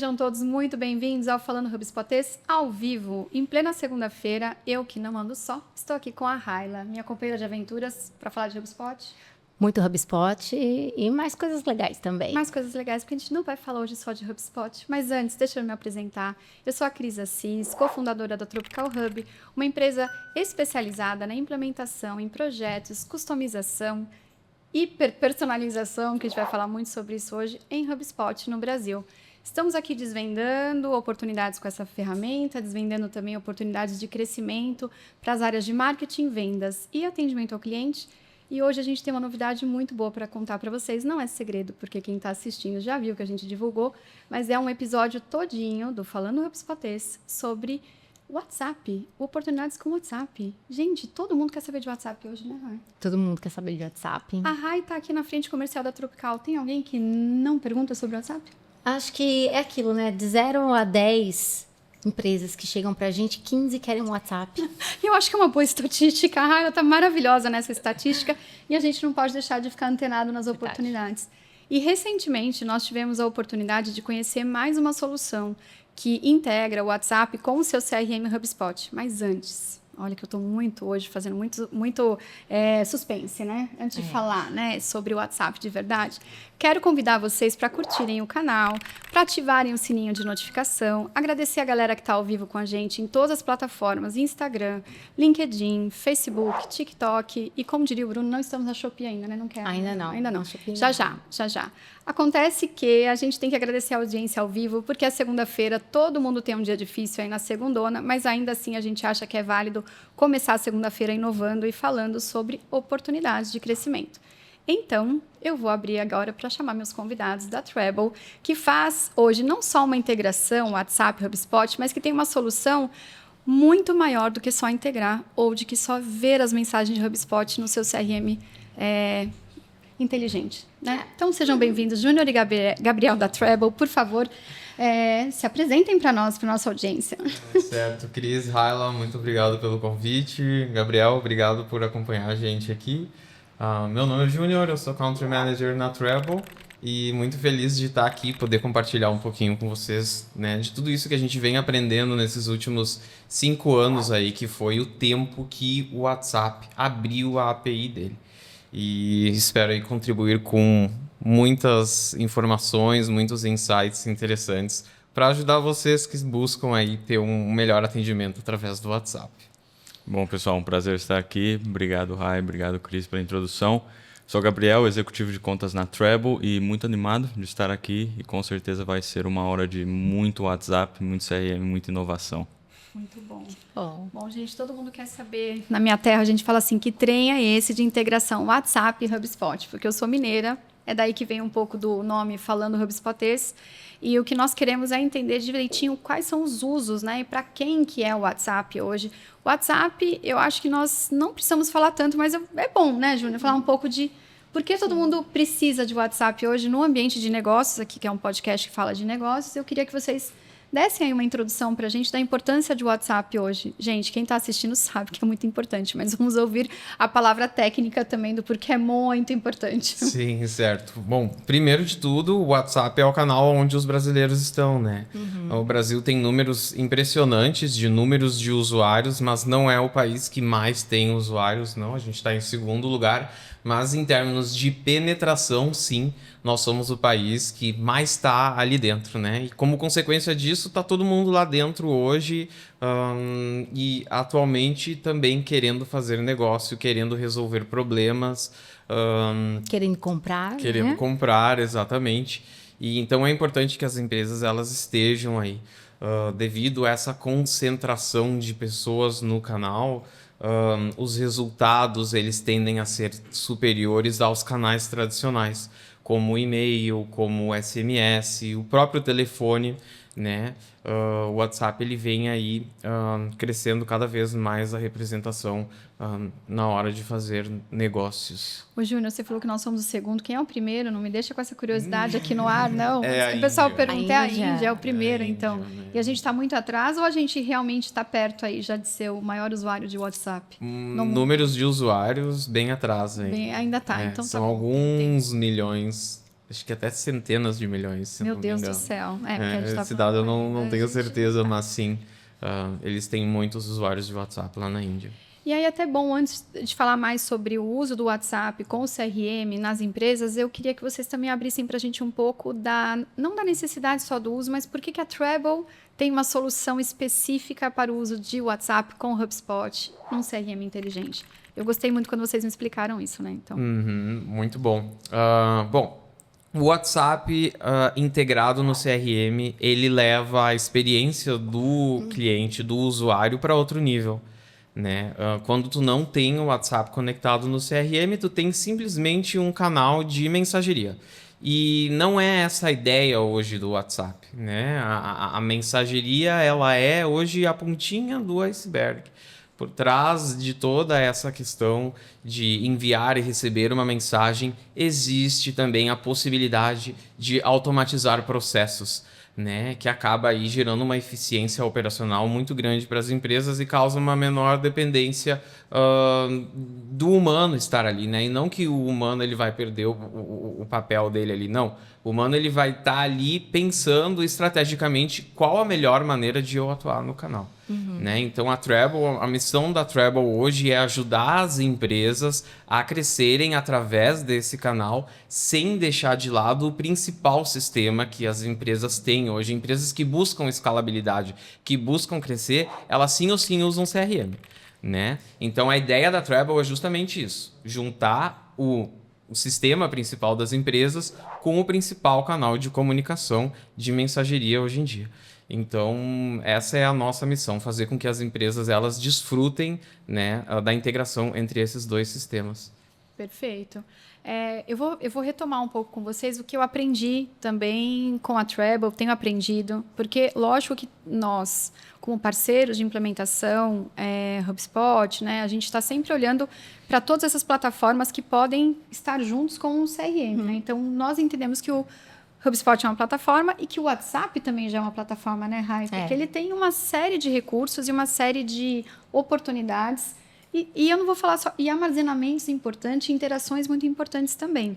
Sejam todos muito bem-vindos ao Falando HubSpotês ao vivo, em plena segunda-feira. Eu que não ando só, estou aqui com a Raila, minha companheira de aventuras, para falar de HubSpot. Muito HubSpot e mais coisas legais também. Mais coisas legais, porque a gente não vai falar hoje só de HubSpot. Mas antes, deixa eu me apresentar. Eu sou a Cris Assis, cofundadora da Tropical Hub, uma empresa especializada na implementação em projetos, customização, hiperpersonalização, que a gente vai falar muito sobre isso hoje, em HubSpot no Brasil. Estamos aqui desvendando oportunidades com essa ferramenta, desvendando também oportunidades de crescimento para as áreas de marketing, vendas e atendimento ao cliente. E hoje a gente tem uma novidade muito boa para contar para vocês. Não é segredo, porque quem está assistindo já viu que a gente divulgou, mas é um episódio todinho do Falando HubSpotês sobre WhatsApp, oportunidades com WhatsApp. Gente, todo mundo quer saber de WhatsApp hoje, né, Rai? Todo mundo quer saber de WhatsApp. A Rai está aqui na frente comercial da Tropical. Tem alguém que não pergunta sobre WhatsApp? Acho que é aquilo, né? De 0 a 10 empresas que chegam pra gente, 15 querem um WhatsApp. Eu acho que é uma boa estatística. A Raila está maravilhosa nessa estatística e a gente não pode deixar de ficar antenado nas oportunidades. E recentemente nós tivemos a oportunidade de conhecer mais uma solução que integra o WhatsApp com o seu CRM HubSpot. Mas antes, olha que eu estou muito hoje fazendo muito suspense, né? Antes de falar, né, sobre o WhatsApp de verdade, quero convidar vocês para curtirem o canal, para ativarem o sininho de notificação, agradecer a galera que está ao vivo com a gente em todas as plataformas, Instagram, LinkedIn, Facebook, TikTok e, como diria o Bruno, não estamos na Shopee ainda, né? Não quer? Ainda não. Ainda não. Shopee Já, não. já. Acontece que a gente tem que agradecer a audiência ao vivo, porque é segunda-feira, todo mundo tem um dia difícil aí na segundona, mas ainda assim a gente acha que é válido começar a segunda-feira inovando e falando sobre oportunidades de crescimento. Então, eu vou abrir agora para chamar meus convidados da Treble, que faz hoje não só uma integração WhatsApp, HubSpot, mas que tem uma solução muito maior do que só integrar ou de que só ver as mensagens de HubSpot no seu CRM inteligente, né? Então, sejam bem-vindos, Júnior e Gabriel da Treble. Por favor, se apresentem para nós, para nossa audiência. Certo, Cris, Raila, muito obrigado pelo convite. Gabriel, obrigado por acompanhar a gente aqui. Meu nome é Júnior, eu sou Country Manager na Treble e muito feliz de estar aqui, poder compartilhar um pouquinho com vocês, né, de tudo isso que a gente vem aprendendo nesses últimos 5 anos aí, que foi o tempo que o WhatsApp abriu a API dele. E espero aí contribuir com muitas informações, muitos insights interessantes para ajudar vocês que buscam aí ter um melhor atendimento através do WhatsApp. Bom, pessoal, um prazer estar aqui. Obrigado, Rai, obrigado, Cris, pela introdução. Sou o Gabriel, executivo de contas na Treble e muito animado de estar aqui e com certeza vai ser uma hora de muito WhatsApp, muito CRM, muita inovação. Muito bom. Bom, gente, todo mundo quer saber. Na minha terra, a gente fala assim, que trem é esse de integração WhatsApp e HubSpot? Porque eu sou mineira, é daí que vem um pouco do nome Falando HubSpotês. E o que nós queremos é entender direitinho quais são os usos, né? E para quem que é o WhatsApp hoje. O WhatsApp, eu acho que nós não precisamos falar tanto, mas é bom, né, Júnior? Falar um pouco de por que todo mundo precisa de WhatsApp hoje no ambiente de negócios, aqui que é um podcast que fala de negócios. Eu queria que vocês dessem aí uma introdução para a gente da importância de WhatsApp hoje. Gente, quem está assistindo sabe que é muito importante, mas vamos ouvir a palavra técnica também do porquê é muito importante. Sim, certo. Bom, primeiro de tudo, o WhatsApp é o canal onde os brasileiros estão, né? O Brasil tem números impressionantes de números de usuários, mas não é o país que mais tem usuários, não. A gente está em segundo lugar, mas em termos de penetração, sim, nós somos o país que mais está ali dentro, né? E como consequência disso, está todo mundo lá dentro hoje e atualmente também querendo fazer negócio, querendo resolver problemas. Querendo comprar, Querendo né? comprar, exatamente. E então é importante que as empresas elas estejam aí. Devido a essa concentração de pessoas no canal, os resultados eles tendem a ser superiores aos canais tradicionais, como o e-mail, como o SMS, o próprio telefone, né? O WhatsApp ele vem aí crescendo cada vez mais a representação na hora de fazer negócios. Ô, Júnior, você falou que nós somos o segundo. Quem é o primeiro? Não me deixa com essa curiosidade aqui no ar, não. É a o pessoal Índia. pergunta, é a Índia, é o É primeiro, a Índia, então. né? E a gente está muito atrás ou a gente realmente está perto aí já de ser o maior usuário de WhatsApp? Números de usuários bem atrás aí. Ainda está, então São tá bom. alguns milhões acho que até centenas de milhões, se Meu não me Deus do engano. céu. Porque a gente tá Esse dado eu falando, não né, tenho gente? certeza, mas sim, eles têm muitos usuários de WhatsApp lá na Índia. E aí, até bom, antes de falar mais sobre o uso do WhatsApp com o CRM nas empresas, eu queria que vocês também abrissem para a gente um pouco não da necessidade só do uso, mas por que a Treble tem uma solução específica para o uso de WhatsApp com o HubSpot num CRM inteligente. Eu gostei muito quando vocês me explicaram isso, né? Então, Muito bom. Bom, o WhatsApp integrado no CRM, ele leva a experiência do cliente, do usuário, para outro nível. Né? Quando tu não tem o WhatsApp conectado no CRM, tu tem simplesmente um canal de mensageria. E não é essa a ideia hoje do WhatsApp. Né? A mensageria ela é hoje a pontinha do iceberg. Por trás de toda essa questão de enviar e receber uma mensagem, existe também a possibilidade de automatizar processos, né, que acaba aí gerando uma eficiência operacional muito grande para as empresas e causa uma menor dependência do humano estar ali, né? E não que o humano ele vai perder o papel dele ali, não. O humano ele vai estar ali pensando estrategicamente qual a melhor maneira de eu atuar no canal. Né? Então a missão da Treble hoje é ajudar as empresas a crescerem através desse canal sem deixar de lado o principal sistema que as empresas têm hoje. Empresas que buscam escalabilidade, que buscam crescer, elas sim ou sim usam CRM. Né? Então a ideia da Treble é justamente isso, juntar o sistema principal das empresas com o principal canal de comunicação de mensageria hoje em dia. Então, essa é a nossa missão, fazer com que as empresas elas desfrutem, né, da integração entre esses dois sistemas. perfeito. Eu vou retomar um pouco com vocês o que eu aprendi também com a Treble, tenho aprendido, porque lógico que nós, como parceiros de implementação, HubSpot, né, a gente está sempre olhando para todas essas plataformas que podem estar juntos com o CRM. Né? Então, nós entendemos que o HubSpot é uma plataforma e que o WhatsApp também já é uma plataforma, né, Rai? Porque ele tem uma série de recursos e uma série de oportunidades. E eu não vou falar só... E armazenamentos importantes, interações muito importantes também.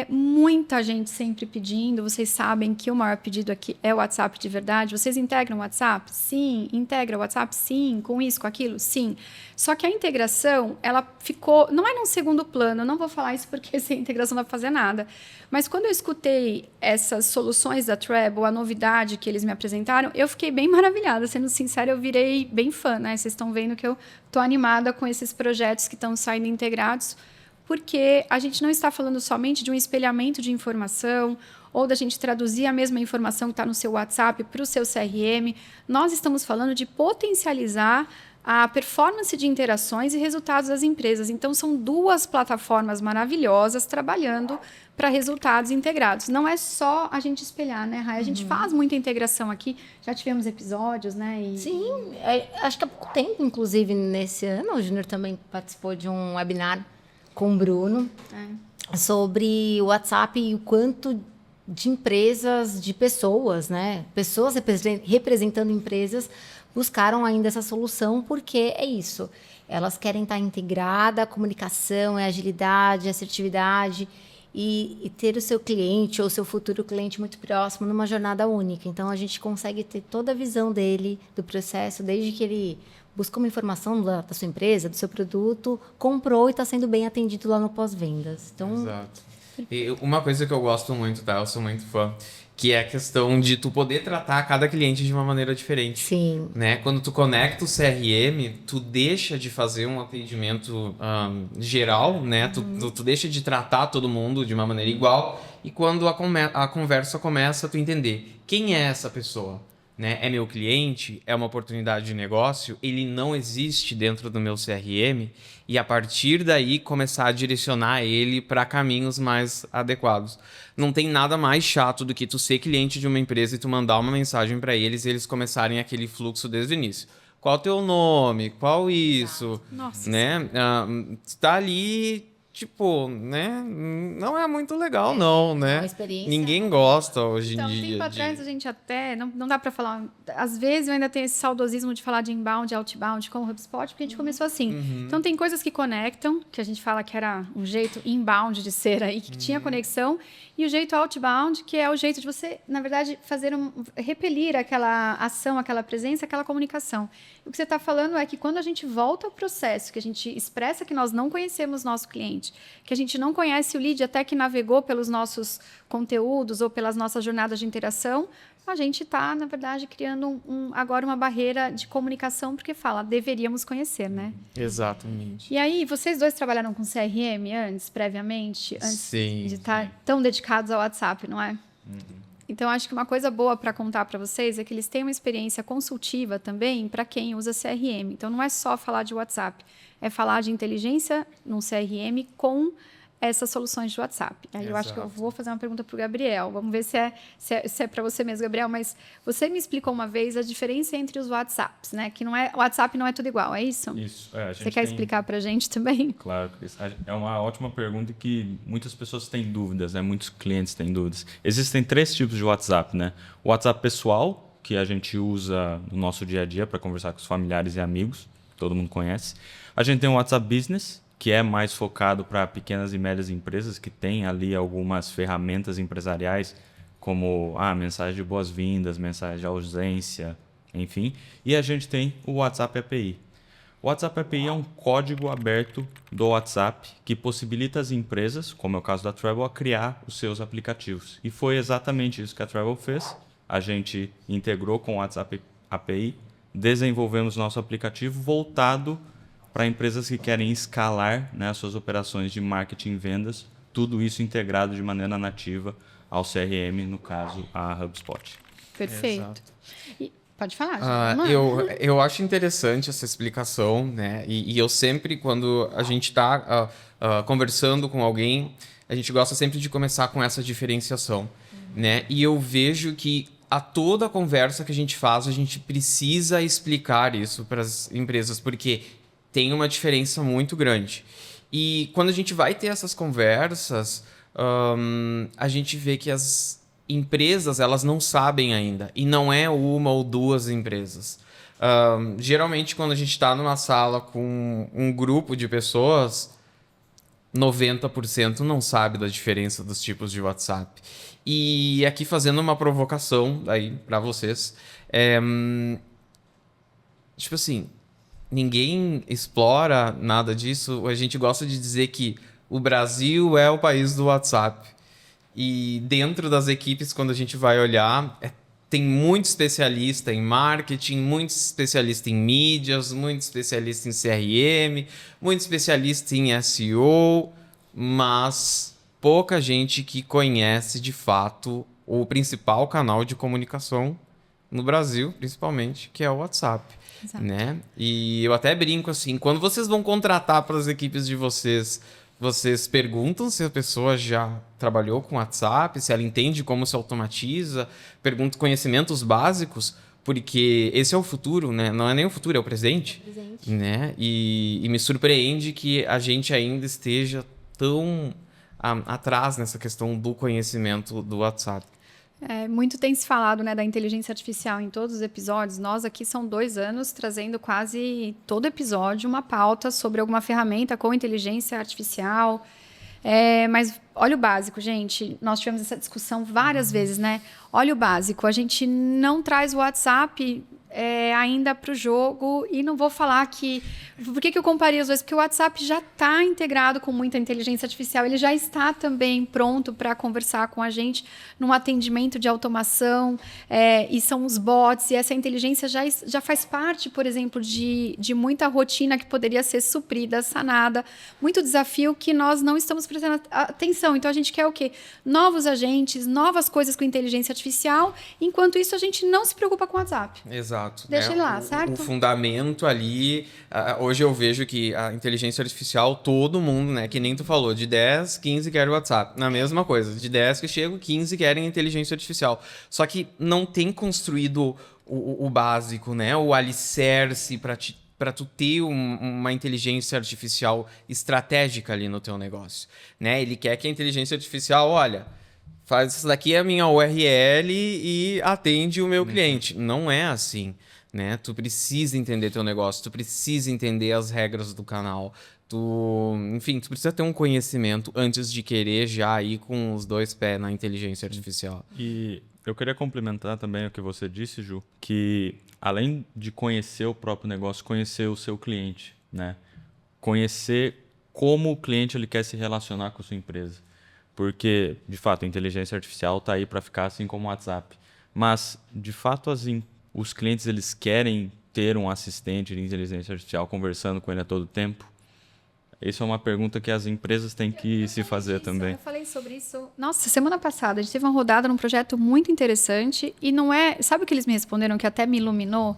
Muita gente sempre pedindo, vocês sabem que o maior pedido aqui é o WhatsApp de verdade. Vocês integram o WhatsApp? Sim. Integra o WhatsApp? Sim. Com isso, com aquilo? Sim. Só que a integração, ela ficou... Não é num segundo plano, eu não vou falar isso porque sem integração não vai fazer nada. Mas quando eu escutei essas soluções da Treble, a novidade que eles me apresentaram, eu fiquei bem maravilhada. Sendo sincera, eu virei bem fã, né? Vocês estão vendo que eu estou animada com esses projetos que estão saindo integrados, porque a gente não está falando somente de um espelhamento de informação ou da gente traduzir a mesma informação que está no seu WhatsApp para o seu CRM. Nós estamos falando de potencializar a performance de interações e resultados das empresas. Então, são duas plataformas maravilhosas trabalhando para resultados integrados. Não é só a gente espelhar, né, Rai? A gente faz muita integração aqui. Já tivemos episódios, né? Sim, acho que há pouco tempo, inclusive, nesse ano, o Júnior também participou de um webinar com o Bruno sobre o WhatsApp e o quanto de empresas, de pessoas, né? Pessoas representando empresas buscaram ainda essa solução, porque é isso. Elas querem estar integrada, a comunicação, a agilidade, a assertividade e ter o seu cliente ou o seu futuro cliente muito próximo numa jornada única. Então, a gente consegue ter toda a visão dele, do processo, desde que ele buscou uma informação da sua empresa, do seu produto, comprou e está sendo bem atendido lá no pós-vendas. Então, exato. E uma coisa que eu gosto muito, tá? Eu sou muito fã, que é a questão de tu poder tratar cada cliente de uma maneira diferente. Sim. Né? Quando tu conecta o CRM, tu deixa de fazer um atendimento geral, né? Tu deixa de tratar todo mundo de uma maneira igual. E quando a conversa começa, tu entender quem é essa pessoa. Né? É meu cliente? É uma oportunidade de negócio? Ele não existe dentro do meu CRM? E a partir daí começar a direcionar ele para caminhos mais adequados. Não tem nada mais chato do que tu ser cliente de uma empresa e tu mandar uma mensagem para eles e eles começarem aquele fluxo desde o início. Qual o teu nome? Qual isso? Nossa. Né? Tu tá ali tipo, né, não é muito legal, não, né? uma experiência. Ninguém gosta hoje Então, em um dia. tempo atrás a gente até, não dá para falar, às vezes eu ainda tenho esse saudosismo de falar de inbound, outbound com o HubSpot, porque a gente começou assim. Então tem coisas que conectam, que a gente fala que era um jeito inbound de ser aí, que tinha conexão, e o jeito outbound, que é o jeito de você, na verdade, repelir aquela ação, aquela presença, aquela comunicação. E o que você está falando é que quando a gente volta ao processo, que a gente expressa que nós não conhecemos nosso cliente, que a gente não conhece o lead até que navegou pelos nossos conteúdos ou pelas nossas jornadas de interação, a gente está, na verdade, criando agora uma barreira de comunicação, porque fala, deveríamos conhecer, né? Exatamente. E aí, vocês dois trabalharam com CRM antes, previamente? Antes Sim, de estar tão dedicados ao WhatsApp, não é? Então, acho que uma coisa boa para contar para vocês é que eles têm uma experiência consultiva também para quem usa CRM. Então, não é só falar de WhatsApp, é falar de inteligência num CRM com essas soluções de WhatsApp. Aí eu acho que eu vou fazer uma pergunta para o Gabriel. Vamos ver se é para você mesmo, Gabriel. Mas você me explicou uma vez a diferença entre os WhatsApps, né? Que não é, o WhatsApp não é tudo igual, é isso? Isso. Você quer explicar para a gente também? Claro, Cris. É uma ótima pergunta que muitas pessoas têm dúvidas, né? Muitos clientes têm dúvidas. Existem 3 tipos de WhatsApp, né? O WhatsApp pessoal, que a gente usa no nosso dia a dia para conversar com os familiares e amigos, que todo mundo conhece. A gente tem o WhatsApp Business, que é mais focado para pequenas e médias empresas que têm ali algumas ferramentas empresariais, como mensagem de boas-vindas, mensagem de ausência, enfim. E a gente tem o WhatsApp API. O WhatsApp API é um código aberto do WhatsApp que possibilita as empresas, como é o caso da Travel, a criar os seus aplicativos. E foi exatamente isso que a Travel fez. A gente integrou com o WhatsApp API, desenvolvemos nosso aplicativo voltado para empresas que querem escalar, né, as suas operações de marketing e vendas, tudo isso integrado de maneira nativa ao CRM, no caso, a HubSpot. Perfeito. E, pode falar, eu acho interessante essa explicação, né? E eu sempre, quando a gente está conversando com alguém, a gente gosta sempre de começar com essa diferenciação, né? E eu vejo que a toda conversa que a gente faz, a gente precisa explicar isso para as empresas, porque tem uma diferença muito grande. E quando a gente vai ter essas conversas, a gente vê que as empresas, elas não sabem ainda. E não é uma ou duas empresas. Geralmente, quando a gente está numa sala com um grupo de pessoas, 90% não sabe da diferença dos tipos de WhatsApp. E aqui fazendo uma provocação aí para vocês, tipo assim, ninguém explora nada disso. A gente gosta de dizer que o Brasil é o país do WhatsApp. E dentro das equipes, quando a gente vai olhar, tem muito especialista em marketing, muito especialista em mídias, muito especialista em CRM, muito especialista em SEO, mas pouca gente que conhece de fato o principal canal de comunicação no Brasil, principalmente, que é o WhatsApp. Né? E eu até brinco assim, quando vocês vão contratar para as equipes de vocês, vocês perguntam se a pessoa já trabalhou com WhatsApp, se ela entende como se automatiza, perguntam conhecimentos básicos, porque esse é o futuro, né? Não é nem o futuro, é o presente. Né? E me surpreende que a gente ainda esteja tão atrás nessa questão do conhecimento do WhatsApp. Muito tem se falado, né, da inteligência artificial em todos os episódios. Nós aqui são 2 anos trazendo quase todo episódio uma pauta sobre alguma ferramenta com inteligência artificial. Mas olha o básico, gente. Nós tivemos essa discussão várias vezes, né? Olha o básico. A gente não traz o WhatsApp ainda para o jogo e não vou falar que... Por que eu comparei os dois? Porque o WhatsApp já está integrado com muita inteligência artificial, ele já está também pronto para conversar com a gente num atendimento de automação, e são os bots, e essa inteligência já faz parte, por exemplo, de muita rotina que poderia ser suprida, sanada, muito desafio que nós não estamos prestando atenção. Então, a gente quer o quê? Novos agentes, novas coisas com inteligência artificial, enquanto isso a gente não se preocupa com o WhatsApp. Exato. Deixa ele lá, certo? O fundamento ali... Hoje eu vejo que a inteligência artificial, todo mundo, né? Que nem tu falou, de 10, 15 querem o WhatsApp. Na mesma coisa, de 10 que chegam, 15 querem inteligência artificial. Só que não tem construído o básico, né? O alicerce para te para tu ter uma inteligência artificial estratégica ali no teu negócio, né? Ele quer que a inteligência artificial, olha, faz isso daqui é a minha URL e atende o meu cliente. Não é assim, né? Tu precisa entender teu negócio, tu precisa entender as regras do canal. Enfim, tu precisa ter um conhecimento antes de querer já ir com os 2 pés na inteligência artificial. E eu queria complementar também o que você disse, Ju, que além de conhecer o próprio negócio, conhecer o seu cliente, né? Conhecer como o cliente ele quer se relacionar com a sua empresa. Porque, de fato, a inteligência artificial está aí para ficar assim como o WhatsApp. Mas, de fato, os clientes eles querem ter um assistente de inteligência artificial conversando com ele a todo tempo? Essa é uma pergunta que as empresas têm que se fazer também. Eu falei sobre isso. Nossa, semana passada a gente teve uma rodada num projeto muito interessante e não é... Sabe o que eles me responderam que até me iluminou?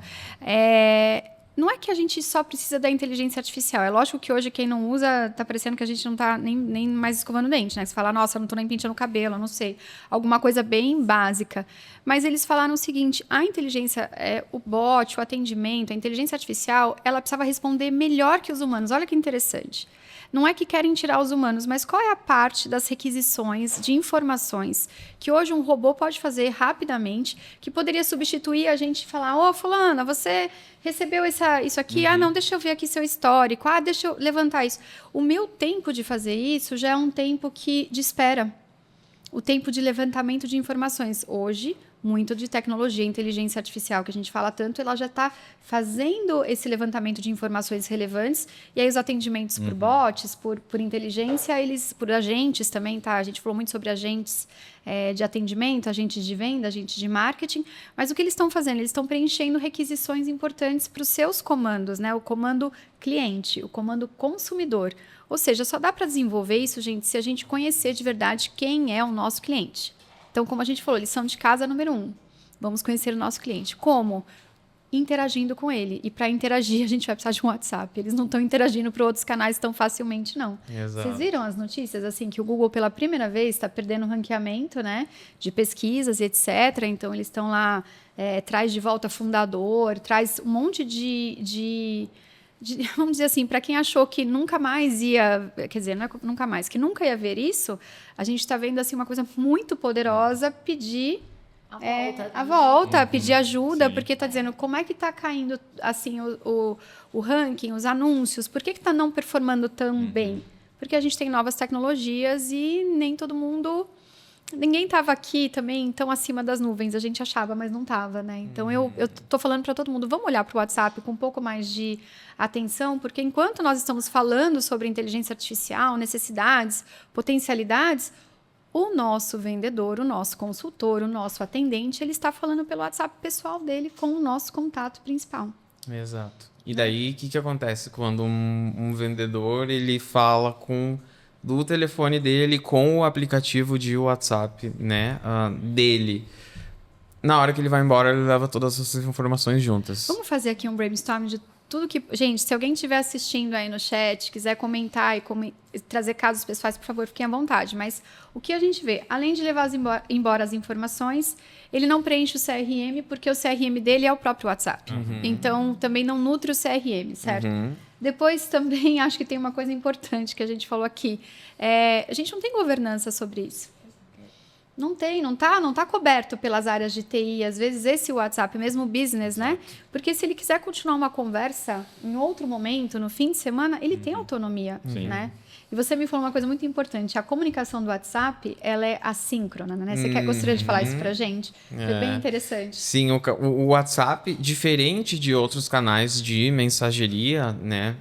Não é que a gente só precisa da inteligência artificial. É lógico que hoje quem não usa, tá parecendo que a gente não tá nem mais escovando dente, né? Você fala, nossa, eu não tô nem pintando o cabelo, eu não sei. Alguma coisa bem básica. Mas eles falaram o seguinte, a inteligência, o bot, o atendimento, a inteligência artificial, ela precisava responder melhor que os humanos. Olha que interessante. Não é que querem tirar os humanos, mas qual é a parte das requisições de informações que hoje um robô pode fazer rapidamente, que poderia substituir a gente e falar, ô, fulana, você recebeu isso aqui? Ah, não, deixa eu ver aqui seu histórico. Ah, deixa eu levantar isso. O meu tempo de fazer isso já é um tempo de espera. O tempo de levantamento de informações. Hoje, muito de tecnologia, inteligência artificial, que a gente fala tanto, ela já está fazendo esse levantamento de informações relevantes, e aí os atendimentos por bots, por inteligência, por agentes também, tá? A gente falou muito sobre agentes de atendimento, agentes de venda, agentes de marketing, mas o que eles estão fazendo? Eles estão preenchendo requisições importantes para os seus comandos, né? O comando cliente, o comando consumidor. Ou seja, só dá para desenvolver isso, gente, se a gente conhecer de verdade quem é o nosso cliente. Então, como a gente falou, lição de casa número 1. Vamos conhecer o nosso cliente. Como? Interagindo com ele. E para interagir, a gente vai precisar de um WhatsApp. Eles não estão interagindo para outros canais tão facilmente, não. Exato. Vocês viram as notícias? Assim, que o Google, pela primeira vez, está perdendo o ranqueamento, né? De pesquisas e etc. Então, eles estão lá, traz de volta fundador, traz um monte vamos dizer assim, para quem achou que nunca mais ia, quer dizer, não é nunca mais, que nunca ia ver isso, a gente está vendo assim uma coisa muito poderosa pedir a volta, pedir ajuda, sim. Porque está dizendo como é que está caindo assim o ranking, os anúncios, por que está não performando tão bem? Porque a gente tem novas tecnologias e nem todo mundo... Ninguém estava aqui também tão acima das nuvens, a gente achava, mas não estava, né? Então, eu estou falando para todo mundo, vamos olhar para o WhatsApp com um pouco mais de atenção, porque enquanto nós estamos falando sobre inteligência artificial, necessidades, potencialidades, o nosso vendedor, o nosso consultor, o nosso atendente, ele está falando pelo WhatsApp pessoal dele com o nosso contato principal. Exato. E daí, o que acontece quando um vendedor ele fala do telefone dele com o aplicativo de WhatsApp, né, dele? Na hora que ele vai embora, ele leva todas essas informações juntas. Vamos fazer aqui um brainstorm de tudo que... Gente, se alguém estiver assistindo aí no chat, quiser comentar e trazer casos pessoais, por favor, fiquem à vontade. Mas o que a gente vê? Além de levar embora as informações, ele não preenche o CRM, porque o CRM dele é o próprio WhatsApp. Então, também não nutre o CRM, certo? Depois, também, acho que tem uma coisa importante que a gente falou aqui. A gente não tem governança sobre isso. Não tem, não tá coberto pelas áreas de TI. Às vezes, esse WhatsApp, mesmo o business, né? Porque se ele quiser continuar uma conversa em outro momento, no fim de semana, ele tem autonomia, né? E você me falou uma coisa muito importante. A comunicação do WhatsApp, ela é assíncrona, né? Você gostaria de falar isso pra gente? Foi bem interessante. Sim, o WhatsApp, diferente de outros canais de mensageria, né?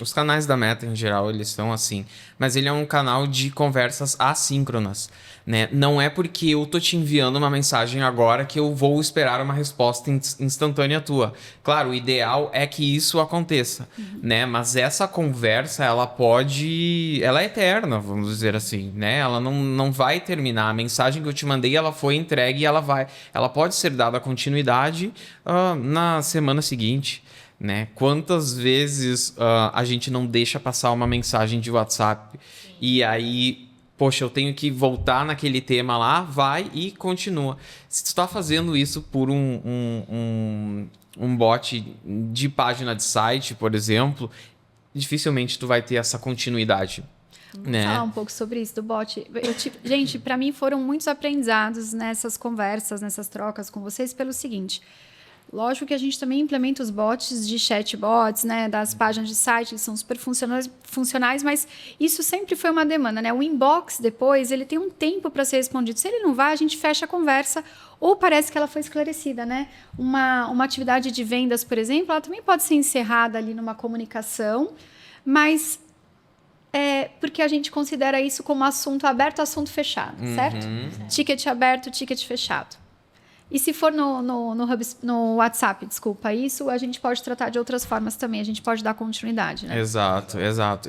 Os canais da Meta, em geral, eles são assim. Mas ele é um canal de conversas assíncronas, né? Não é porque eu tô te enviando uma mensagem agora que eu vou esperar uma resposta instantânea tua. Claro, o ideal é que isso aconteça, né? Mas essa conversa, ela é eterna, vamos dizer assim, né? Ela não vai terminar. A mensagem que eu te mandei, ela foi entregue e ela pode ser dada continuidade na semana seguinte, né? Quantas vezes a gente não deixa passar uma mensagem de WhatsApp e aí poxa, eu tenho que voltar naquele tema lá, vai e continua. Se tu está fazendo isso por um bot de página de site, por exemplo, dificilmente tu vai ter essa continuidade. Vamos falar um pouco sobre isso do bot. Gente, para mim foram muitos aprendizados nessas conversas, nessas trocas com vocês, pelo seguinte. Lógico que a gente também implementa os bots de chatbots, né, das páginas de site, eles são super funcionais, mas isso sempre foi uma demanda, né? O inbox, depois, ele tem um tempo para ser respondido. Se ele não vai, a gente fecha a conversa ou parece que ela foi esclarecida, né? Uma atividade de vendas, por exemplo, ela também pode ser encerrada ali numa comunicação, mas porque a gente considera isso como assunto aberto, assunto fechado, certo? Ticket aberto, ticket fechado. E se for no WhatsApp, desculpa, isso a gente pode tratar de outras formas também, a gente pode dar continuidade, né? Exato.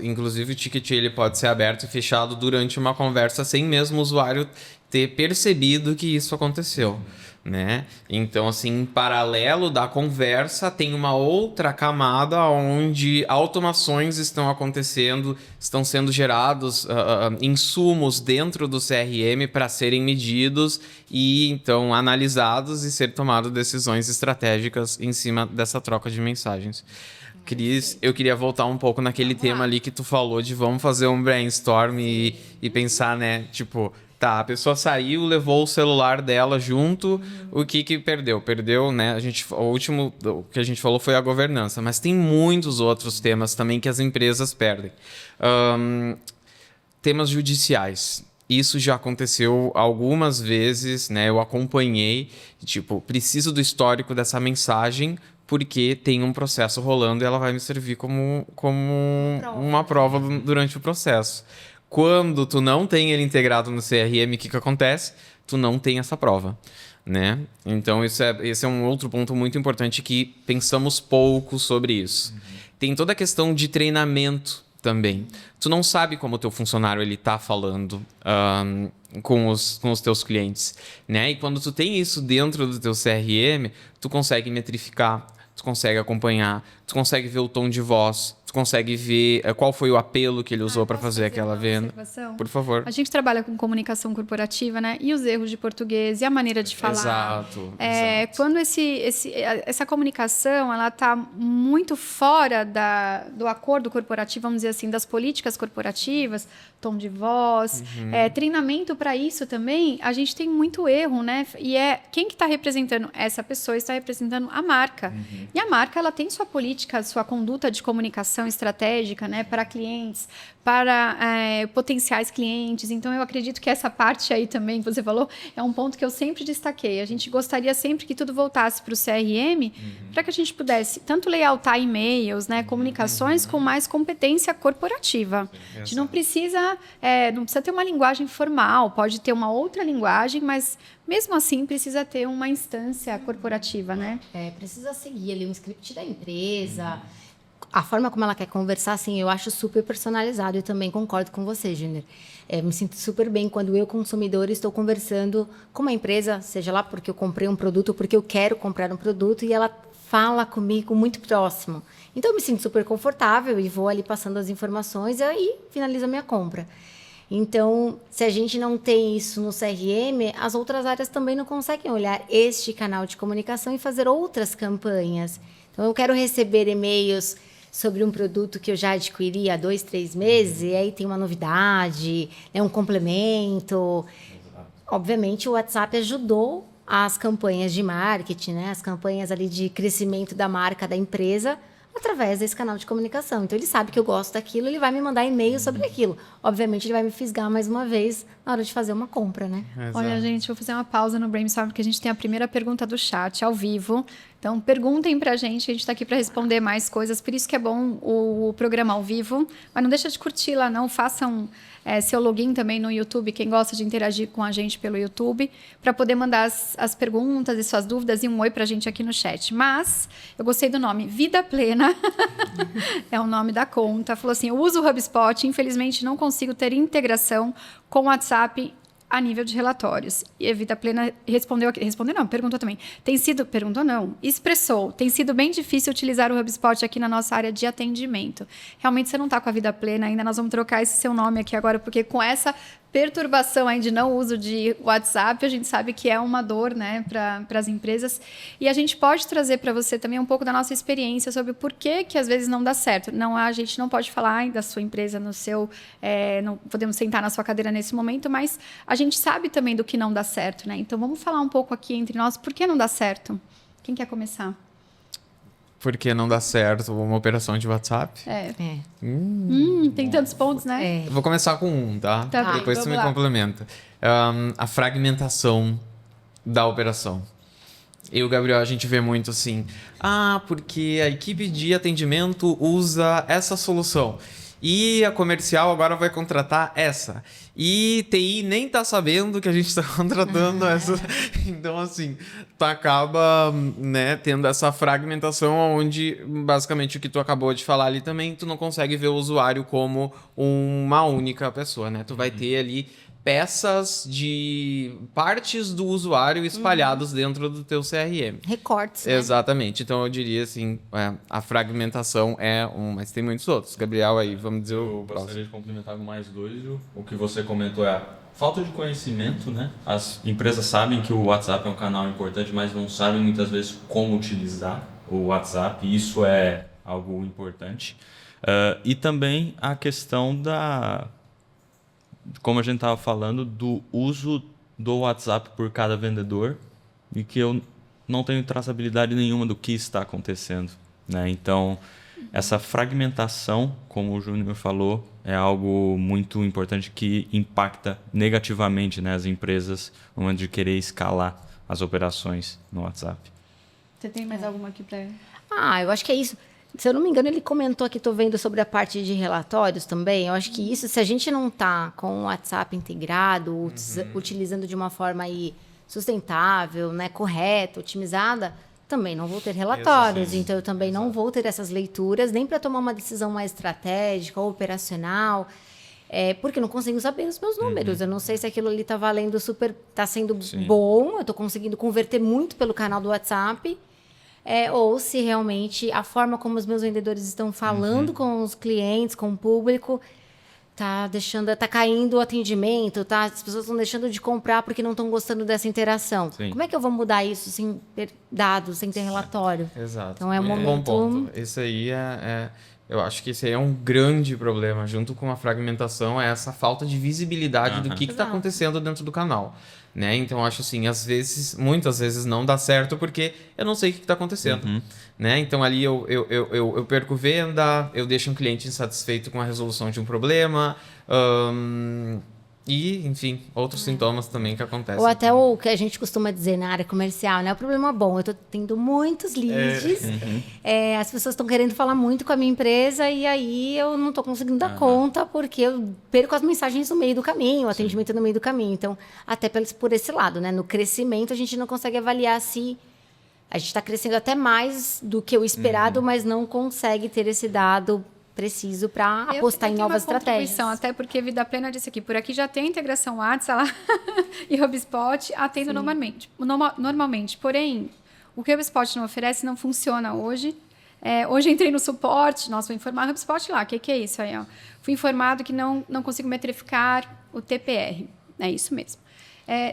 Inclusive o ticket ele pode ser aberto e fechado durante uma conversa sem mesmo o usuário ter percebido que isso aconteceu, né? Então, assim, em paralelo da conversa, tem uma outra camada onde automações estão acontecendo, estão sendo gerados insumos dentro do CRM para serem medidos e, então, analisados e ser tomadas decisões estratégicas em cima dessa troca de mensagens. Cris, eu queria voltar um pouco naquele tema ali que tu falou de vamos fazer um brainstorm e pensar, né, tipo... Tá, a pessoa saiu, levou o celular dela junto, o que perdeu? Perdeu, né? O último que a gente falou foi a governança, mas tem muitos outros temas também que as empresas perdem. Temas judiciais. Isso já aconteceu algumas vezes, né? Eu acompanhei, tipo, preciso do histórico dessa mensagem porque tem um processo rolando e ela vai me servir como uma prova durante o processo. Quando tu não tem ele integrado no CRM, o que acontece? Tu não tem essa prova, né? Então, esse é um outro ponto muito importante que pensamos pouco sobre isso. Tem toda a questão de treinamento também. Tu não sabe como o teu funcionário ele tá falando com os teus clientes, né? E quando tu tem isso dentro do teu CRM, tu consegue metrificar, tu consegue acompanhar, tu consegue ver o tom de voz, tu consegue ver qual foi o apelo que ele usou para fazer aquela venda. Por favor. A gente trabalha com comunicação corporativa, né? E os erros de português e a maneira de falar. Exato. Quando essa comunicação ela está muito fora do acordo corporativo, vamos dizer assim, das políticas corporativas, tom de voz, treinamento para isso também, a gente tem muito erro, né? E quem que está representando? Essa pessoa está representando a marca. E a marca ela tem sua política, sua conduta de comunicação estratégica, né, para clientes, para potenciais clientes. Então, eu acredito que essa parte aí também que você falou é um ponto que eu sempre destaquei. A gente gostaria sempre que tudo voltasse para o CRM para que a gente pudesse tanto layoutar e-mails, né, comunicações com mais competência corporativa. A gente não precisa ter uma linguagem formal, pode ter uma outra linguagem, mas mesmo assim precisa ter uma instância corporativa, né? Precisa seguir ali um script da empresa. A forma como ela quer conversar, assim, eu acho super personalizado. Eu também concordo com você, Júnior. Me sinto super bem quando eu, consumidor, estou conversando com uma empresa, seja lá porque eu comprei um produto ou porque eu quero comprar um produto, e ela fala comigo muito próximo. Então, eu me sinto super confortável e vou ali passando as informações e aí finalizo a minha compra. Então, se a gente não tem isso no CRM, as outras áreas também não conseguem olhar este canal de comunicação e fazer outras campanhas. Então, eu quero receber e-mails sobre um produto que eu já adquiri há 2, 3 meses, e aí tem uma novidade, um complemento. Obviamente, o WhatsApp ajudou as campanhas de marketing, né? As campanhas ali de crescimento da marca, da empresa, através desse canal de comunicação. Então, ele sabe que eu gosto daquilo, ele vai me mandar e-mail sobre aquilo. Obviamente, ele vai me fisgar mais uma vez na hora de fazer uma compra, né? Exato. Olha, gente, vou fazer uma pausa no Brainstorm, porque a gente tem a primeira pergunta do chat, ao vivo. Então, perguntem pra gente, a gente tá aqui para responder mais coisas. Por isso que é bom o programa ao vivo. Mas não deixa de curtir lá, não. Façam seu login também no YouTube, quem gosta de interagir com a gente pelo YouTube, para poder mandar as perguntas e suas dúvidas e um oi pra gente aqui no chat. Mas, eu gostei do nome, Vida Plena, é o nome da conta. Falou assim, eu uso o HubSpot, infelizmente não consigo ter integração com o WhatsApp a nível de relatórios. E a Vida Plena perguntou também. Expressou. Tem sido bem difícil utilizar o HubSpot aqui na nossa área de atendimento. Realmente você não está com a Vida Plena ainda, nós vamos trocar esse seu nome aqui agora, porque com essa perturbação aí de não uso de WhatsApp, a gente sabe que é uma dor, né, para as empresas. E a gente pode trazer para você também um pouco da nossa experiência sobre por que às vezes não dá certo. A gente não pode falar da sua empresa, não podemos sentar na sua cadeira nesse momento, mas a gente sabe também do que não dá certo, né? Então vamos falar um pouco aqui entre nós, por que não dá certo? Quem quer começar? Porque não dá certo uma operação de WhatsApp? Tem tantos pontos, né? Eu vou começar com um, tá? Tá bem, Depois você vamos me lá. complementa. A fragmentação da operação. Eu e o Gabriel, a gente vê muito assim, porque a equipe de atendimento usa essa solução. E a comercial agora vai contratar essa. E TI nem tá sabendo que a gente está contratando essa. Então, assim, tu acaba, né, tendo essa fragmentação onde, basicamente, o que tu acabou de falar ali também, tu não consegue ver o usuário como uma única pessoa, né? Tu vai ter ali peças de partes do usuário espalhados dentro do teu CRM. Recortes, né? Exatamente. Então, eu diria assim, a fragmentação é um... Mas tem muitos outros. Gabriel, aí, vamos dizer Eu o gostaria próximo. de complementar com mais dois. O que você comentou é a falta de conhecimento, né? As empresas sabem que o WhatsApp é um canal importante, mas não sabem muitas vezes como utilizar o WhatsApp. E isso é algo importante. E também a questão como a gente estava falando, do uso do WhatsApp por cada vendedor e que eu não tenho traçabilidade nenhuma do que está acontecendo, né? Então, essa fragmentação, como o Júnior falou, é algo muito importante que impacta negativamente, né, as empresas no momento de querer escalar as operações no WhatsApp. Você tem mais alguma aqui para... Eu acho que é isso. Se eu não me engano, ele comentou aqui, estou vendo sobre a parte de relatórios também. Eu acho que isso, se a gente não está com o WhatsApp integrado, utilizando de uma forma aí sustentável, né, correta, otimizada, também não vou ter relatórios. Exatamente. Então, eu também não vou ter essas leituras, nem para tomar uma decisão mais estratégica ou operacional, porque eu não consigo saber os meus números. Eu não sei se aquilo ali está valendo super, está sendo bom, eu estou conseguindo converter muito pelo canal do WhatsApp, ou se realmente a forma como os meus vendedores estão falando com os clientes, com o público, tá caindo o atendimento, as pessoas estão deixando de comprar porque não estão gostando dessa interação. Sim. Como é que eu vou mudar isso sem ter dados, sem ter relatório? Exato. Então é um Bom momento... ponto. Esse aí eu acho que esse aí é um grande problema, junto com a fragmentação, é essa falta de visibilidade do que está Exato. acontecendo dentro do canal. Né? Então, eu acho assim, muitas vezes não dá certo porque eu não sei o que está acontecendo. Né? Então, ali eu perco venda, eu deixo um cliente insatisfeito com a resolução de um problema, e, enfim, outros sintomas também que acontecem. Ou até o que a gente costuma dizer na área comercial, né? O problema bom, eu estou tendo muitos leads, as pessoas estão querendo falar muito com a minha empresa e aí eu não estou conseguindo dar conta porque eu perco as mensagens no meio do caminho, o atendimento no meio do caminho. Então, até por esse lado, né? No crescimento, a gente não consegue avaliar se a gente está crescendo até mais do que o esperado, mas não consegue ter esse dado preciso para apostar em novas estratégias. Até porque Vida Plena disse aqui, por aqui já tem integração WhatsApp e HubSpot, atendo normalmente. Porém, o que o HubSpot não oferece não funciona hoje. Hoje entrei no suporte, vou informar o HubSpot lá, o que é isso aí? Ó? Fui informado que não consigo metrificar o TPR. É isso mesmo.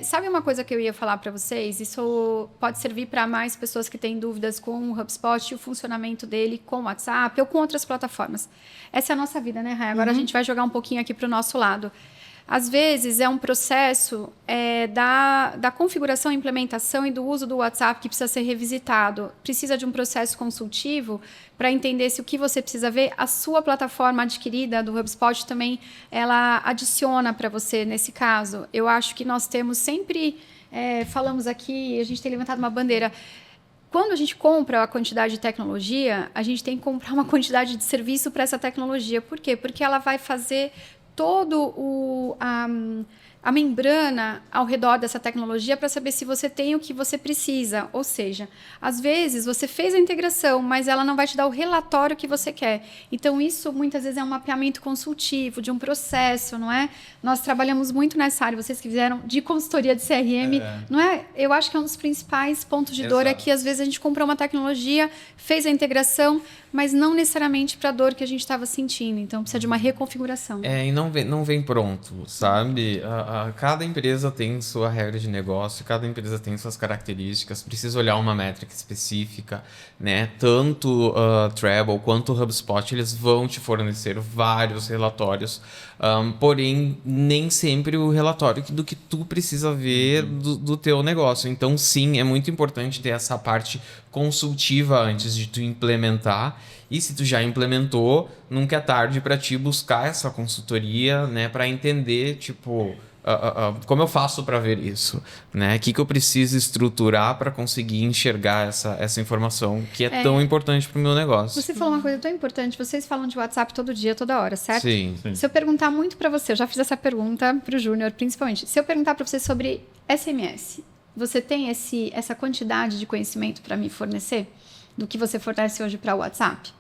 Sabe uma coisa que eu ia falar para vocês? Isso pode servir para mais pessoas que têm dúvidas com o HubSpot e o funcionamento dele com o WhatsApp ou com outras plataformas. Essa é a nossa vida, né, Ray? Agora a gente vai jogar um pouquinho aqui para o nosso lado. Às vezes é um processo da configuração, implementação e do uso do WhatsApp que precisa ser revisitado. Precisa de um processo consultivo para entender se o que você precisa ver, a sua plataforma adquirida do HubSpot também, ela adiciona para você nesse caso. Eu acho que nós temos sempre, falamos aqui, a gente tem levantado uma bandeira. Quando a gente compra a quantidade de tecnologia, a gente tem que comprar uma quantidade de serviço para essa tecnologia. Por quê? Porque ela vai fazer todo a membrana ao redor dessa tecnologia para saber se você tem o que você precisa. Ou seja, às vezes você fez a integração, mas ela não vai te dar o relatório que você quer. Então, isso muitas vezes é um mapeamento consultivo de um processo, não é? Nós trabalhamos muito nessa área, vocês que fizeram de consultoria de CRM, não é? Eu acho que é um dos principais pontos de dor é que às vezes a gente comprou uma tecnologia, fez a integração, mas não necessariamente para a dor que a gente estava sentindo. Então, precisa de uma reconfiguração. E não vem pronto, sabe? Cada empresa tem sua regra de negócio, cada empresa tem suas características, precisa olhar uma métrica específica, né? Tanto Treble quanto o HubSpot, eles vão te fornecer vários relatórios, porém, nem sempre o relatório do que tu precisa ver do teu negócio. Então, sim, é muito importante ter essa parte consultiva antes de tu implementar. E se tu já implementou, nunca é tarde para ti buscar essa consultoria, né, para entender, tipo, como eu faço para ver isso, né? O que eu preciso estruturar para conseguir enxergar essa informação que é tão importante para o meu negócio. Você falou uma coisa tão importante. Vocês falam de WhatsApp todo dia, toda hora, certo? Sim. Se eu perguntar muito para você, eu já fiz essa pergunta para o Júnior, principalmente. Se eu perguntar para você sobre SMS, você tem essa quantidade de conhecimento para me fornecer do que você fornece hoje para o WhatsApp?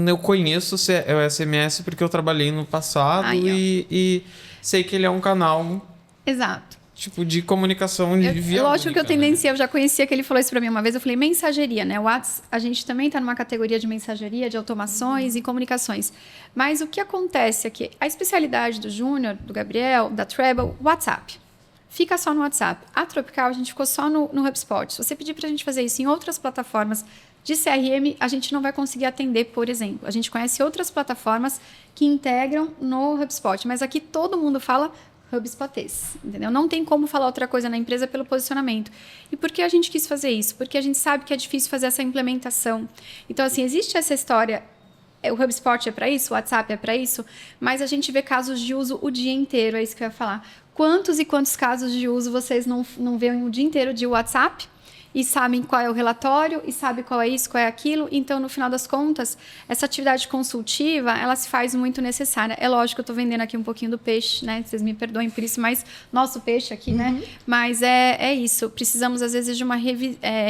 Eu conheço o SMS porque eu trabalhei no passado e sei que ele é um canal... Exato. Tipo, de comunicação de via lógico única, que eu tendencia, eu já conhecia que ele falou isso para mim uma vez, eu falei mensageria, né? O WhatsApp, a gente também está numa categoria de mensageria, de automações e comunicações. Mas o que acontece aqui? A especialidade do Júnior, do Gabriel, da Treble, WhatsApp. Fica só no WhatsApp. A Tropical, a gente ficou só no HubSpot. Se você pedir para a gente fazer isso em outras plataformas de CRM, a gente não vai conseguir atender, por exemplo. A gente conhece outras plataformas que integram no HubSpot, mas aqui todo mundo fala HubSpotês, entendeu? Não tem como falar outra coisa na empresa pelo posicionamento. E por que a gente quis fazer isso? Porque a gente sabe que é difícil fazer essa implementação. Então, assim, existe essa história... O HubSpot é para isso, o WhatsApp é para isso, mas a gente vê casos de uso o dia inteiro, é isso que eu ia falar. Quantos e quantos casos de uso vocês não veem o dia inteiro de WhatsApp e sabem qual é o relatório e sabem qual é isso, qual é aquilo? Então, no final das contas, essa atividade consultiva, ela se faz muito necessária. É lógico que eu estou vendendo aqui um pouquinho do peixe, né? Vocês me perdoem por isso, mas nosso peixe aqui, né? Mas é isso. Precisamos, às vezes, de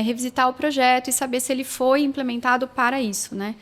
revisitar o projeto e saber se ele foi implementado para isso, né?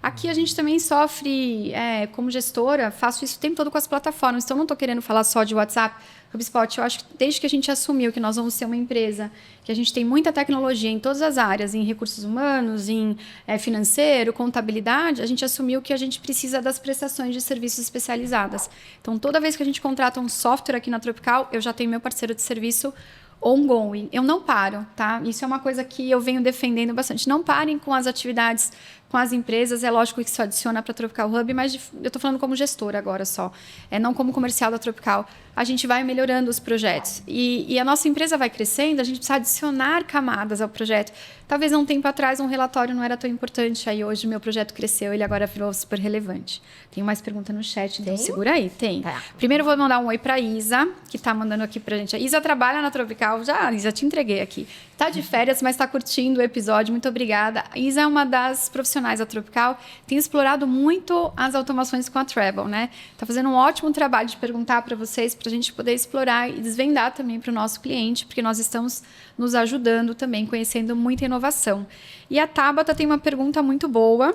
Aqui a gente também sofre, como gestora, faço isso o tempo todo com as plataformas. Então, não estou querendo falar só de WhatsApp, HubSpot. Eu acho que desde que a gente assumiu que nós vamos ser uma empresa, que a gente tem muita tecnologia em todas as áreas, em recursos humanos, em financeiro, contabilidade, a gente assumiu que a gente precisa das prestações de serviços especializadas. Então, toda vez que a gente contrata um software aqui na Tropical, eu já tenho meu parceiro de serviço ongoing. Eu não paro, tá? Isso é uma coisa que eu venho defendendo bastante. Não parem com as atividades com as empresas. É lógico que isso adiciona para a Tropical Hub, mas eu estou falando como gestora agora só. Não como comercial da Tropical. A gente vai melhorando os projetos. E a nossa empresa vai crescendo, a gente precisa adicionar camadas ao projeto. Talvez há um tempo atrás um relatório não era tão importante. Aí hoje o meu projeto cresceu, ele agora virou super relevante. Tem mais pergunta no chat, então segura aí. Tem. Tá. Primeiro eu vou mandar um oi para a Isa, que está mandando aqui para a gente. A Isa trabalha na Tropical. Isa, te entreguei aqui. Está de férias, mas está curtindo o episódio. Muito obrigada. A Isa é uma das profissionais da Tropical. Tem explorado muito as automações com a Treble, né? Está fazendo um ótimo trabalho de perguntar para vocês, para a gente poder explorar e desvendar também para o nosso cliente, porque nós estamos nos ajudando também, conhecendo muita inovação. E a Tabata tem uma pergunta muito boa.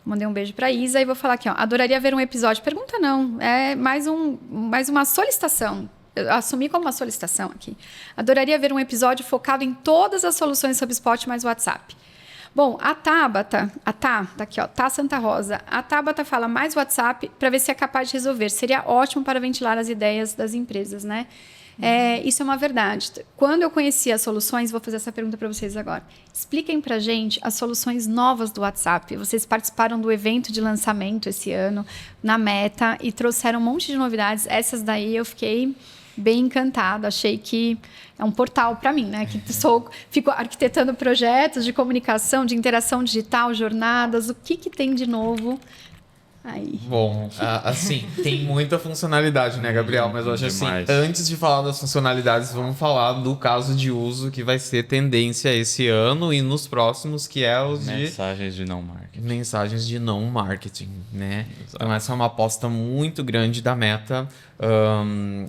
Mandei um beijo para a Isa e vou falar aqui, ó. Adoraria ver um episódio. Pergunta não, é mais uma solicitação. Eu assumi como uma solicitação aqui. Adoraria ver um episódio focado em todas as soluções HubSpot mais WhatsApp. Bom, a Tabata, tá aqui, ó, tá Santa Rosa. A Tabata fala mais WhatsApp para ver se é capaz de resolver. Seria ótimo para ventilar as ideias das empresas, né? Isso é uma verdade. Quando eu conheci as soluções, vou fazer essa pergunta para vocês agora. Expliquem para a gente as soluções novas do WhatsApp. Vocês participaram do evento de lançamento esse ano, na Meta, e trouxeram um monte de novidades. Essas daí eu fiquei bem encantada. Achei que é um portal para mim, né? Que fico arquitetando projetos de comunicação, de interação digital, jornadas. O que tem de novo? Aí. Bom, assim, tem muita funcionalidade, né, Gabriel? Mas eu acho assim, antes de falar das funcionalidades, vamos falar do caso de uso que vai ser tendência esse ano e nos próximos, que é os mensagens de não marketing. Mensagens de não marketing, né? Exato. Então essa é uma aposta muito grande da Meta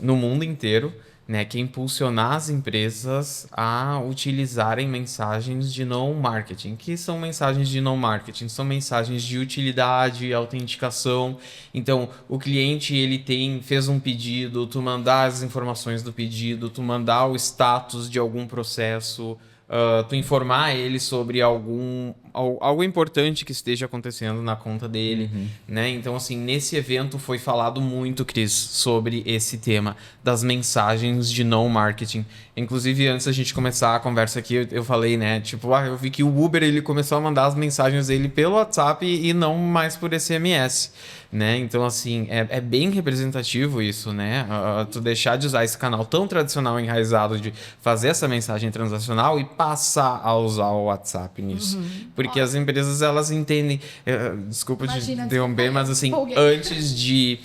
no mundo inteiro, né, que é impulsionar as empresas a utilizarem mensagens de não marketing. Que são mensagens de não marketing? São mensagens de utilidade, autenticação. Então, o cliente fez um pedido, tu mandar as informações do pedido, tu mandar o status de algum processo, tu informar ele sobre algo importante que esteja acontecendo na conta dele, né? Então, assim, nesse evento foi falado muito, Cris, sobre esse tema das mensagens de não marketing. Inclusive, antes da gente começar a conversa aqui, eu falei, né? Tipo, eu vi que o Uber, ele começou a mandar as mensagens dele pelo WhatsApp e não mais por SMS, né? Então, assim, é bem representativo isso, né? Tu deixar de usar esse canal tão tradicional, enraizado, de fazer essa mensagem transacional e passar a usar o WhatsApp nisso. Porque as empresas, elas entendem... Desculpa te interromper, mas assim, antes de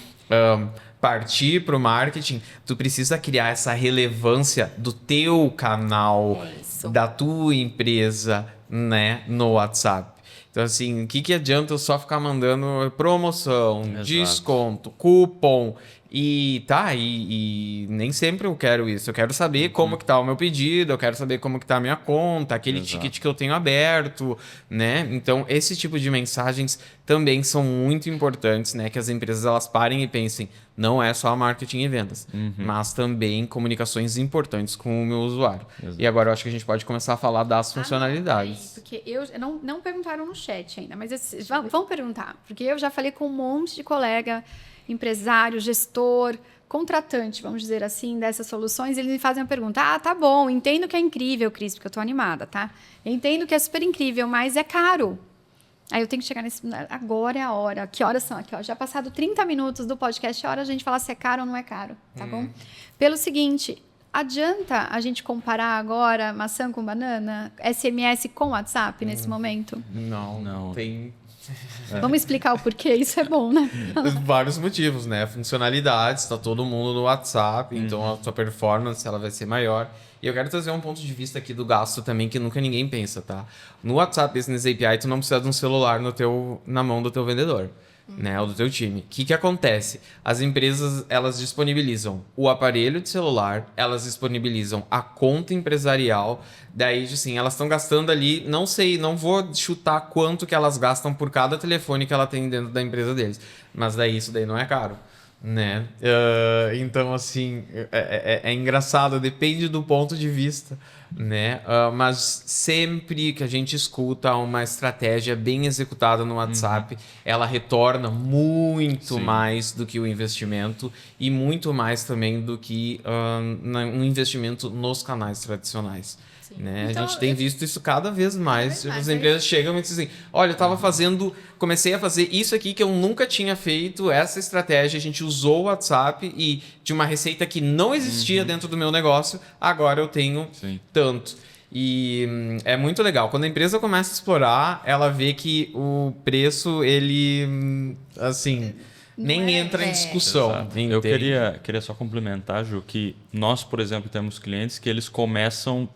partir para o marketing, tu precisa criar essa relevância do teu canal, da tua empresa, né, no WhatsApp. Então, assim, o que adianta eu só ficar mandando promoção, desconto, cupom e nem sempre eu quero isso. Eu quero saber como que tá o meu pedido, eu quero saber como que tá a minha conta, aquele ticket que eu tenho aberto, né? Então, esse tipo de mensagens também são muito importantes, né? Que as empresas, elas parem e pensem, não é só marketing e vendas, mas também comunicações importantes com o meu usuário. E agora eu acho que a gente pode começar a falar das funcionalidades. Porque não perguntaram no chat ainda, mas vão perguntar, porque eu já falei com um monte de colega, empresário, gestor, contratante, vamos dizer assim, dessas soluções. Eles me fazem a pergunta: tá bom, entendo que é incrível, Cris, porque eu tô animada, tá? Eu entendo que é super incrível, mas é caro. Aí eu tenho que chegar nesse... Agora é a hora. Que horas são? Aqui, ó, já passado 30 minutos do podcast, é hora a gente falar se é caro ou não é caro, tá bom? Pelo seguinte, adianta a gente comparar agora maçã com banana, SMS com WhatsApp nesse momento? Não. Tem... Vamos explicar o porquê, isso é bom, né? Vários motivos, né? Funcionalidades, tá todo mundo no WhatsApp, então a sua performance, ela vai ser maior. E eu quero trazer um ponto de vista aqui do gasto também que nunca ninguém pensa, tá? No WhatsApp Business API, tu não precisa de um celular na mão do teu vendedor, né? Ou do teu time. O que acontece? As empresas, elas disponibilizam o aparelho de celular, elas disponibilizam a conta empresarial, daí, assim, elas estão gastando ali, não sei, não vou chutar quanto que elas gastam por cada telefone que ela tem dentro da empresa deles, mas daí isso daí não é caro, né? Então, assim, é engraçado, depende do ponto de vista, né? Mas sempre que a gente escuta uma estratégia bem executada no WhatsApp, ela retorna muito mais do que o investimento e muito mais também do que um investimento nos canais tradicionais. Né? Então, a gente tem visto isso cada vez mais. As empresas chegam e dizem assim: olha, eu comecei a fazer isso aqui que eu nunca tinha feito, essa estratégia, a gente usou o WhatsApp e de uma receita que não existia dentro do meu negócio, agora eu tenho tanto. E é muito legal. Quando a empresa começa a explorar, ela vê que o preço, ele, assim... nem entra em discussão. Eu queria só complementar, Ju, que nós, por exemplo, temos clientes que eles começam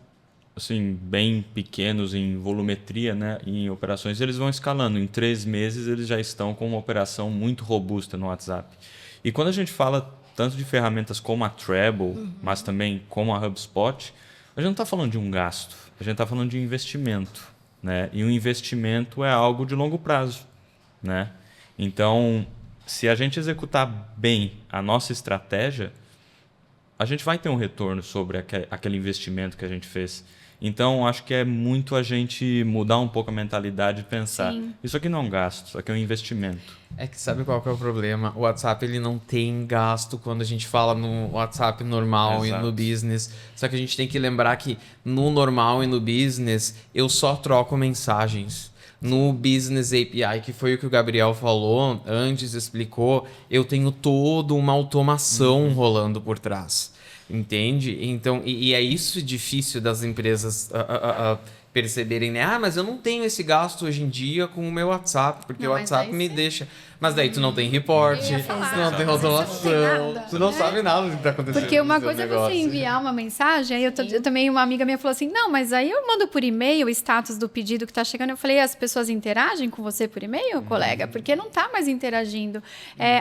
assim, bem pequenos em volumetria, né, em operações, eles vão escalando. Em 3 meses, eles já estão com uma operação muito robusta no WhatsApp. E quando a gente fala tanto de ferramentas como a Treble, mas também como a HubSpot, a gente não está falando de um gasto, a gente está falando de investimento, né? E o investimento é algo de longo prazo, né? Então, se a gente executar bem a nossa estratégia, a gente vai ter um retorno sobre aquele investimento que a gente fez. Então, acho que é muito a gente mudar um pouco a mentalidade e pensar, isso aqui não é um gasto, isso aqui é um investimento. É que sabe qual que é o problema? O WhatsApp, ele não tem gasto quando a gente fala no WhatsApp normal e no business. Só que a gente tem que lembrar que no normal e no business, eu só troco mensagens. No Business API, que foi o que o Gabriel falou antes, explicou, eu tenho toda uma automação rolando por trás. Entende? Então, e é isso difícil das empresas perceberem, né? Ah, mas eu não tenho esse gasto hoje em dia com o meu WhatsApp, porque o WhatsApp me deixa... Mas daí tu não tem reporte, tu não tem automação, tu não sabe nada do que tá acontecendo. Porque uma coisa é você enviar uma mensagem, aí eu também, uma amiga minha falou assim, não, mas aí eu mando por e-mail o status do pedido que tá chegando. Eu falei, as pessoas interagem com você por e-mail, colega? Porque não tá mais interagindo.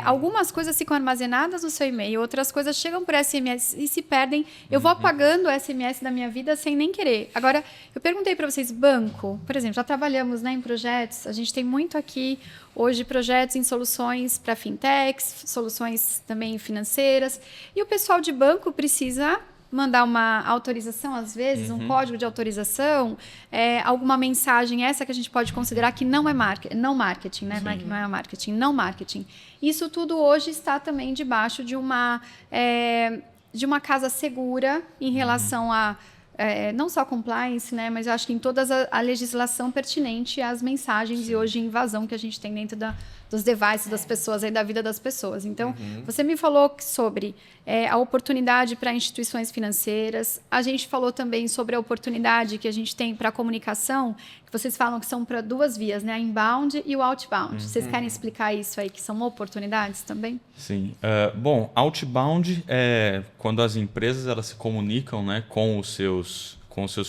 Algumas coisas ficam armazenadas no seu e-mail, outras coisas chegam por SMS e se perdem. Eu vou apagando o SMS da minha vida sem nem querer. Agora, eu perguntei para vocês, banco, por exemplo, já trabalhamos, né, em projetos, a gente tem muito aqui hoje projetos em soluções para fintechs, soluções também financeiras, e o pessoal de banco precisa mandar uma autorização, às vezes, um código de autorização, alguma mensagem essa que a gente pode considerar que não é não marketing, né? Não é marketing, não marketing. Isso tudo hoje está também debaixo de uma casa segura em relação a não só compliance, né, mas eu acho que em toda a legislação pertinente às mensagens e hoje invasão que a gente tem dentro dos devices das pessoas, aí da vida das pessoas. Então, você me falou sobre a oportunidade para instituições financeiras. A gente falou também sobre a oportunidade que a gente tem para a comunicação, que vocês falam que são para duas vias, né, a inbound e o outbound. Vocês querem explicar isso aí, que são oportunidades também? Sim. Bom, outbound é quando as empresas elas se comunicam, né, com os seus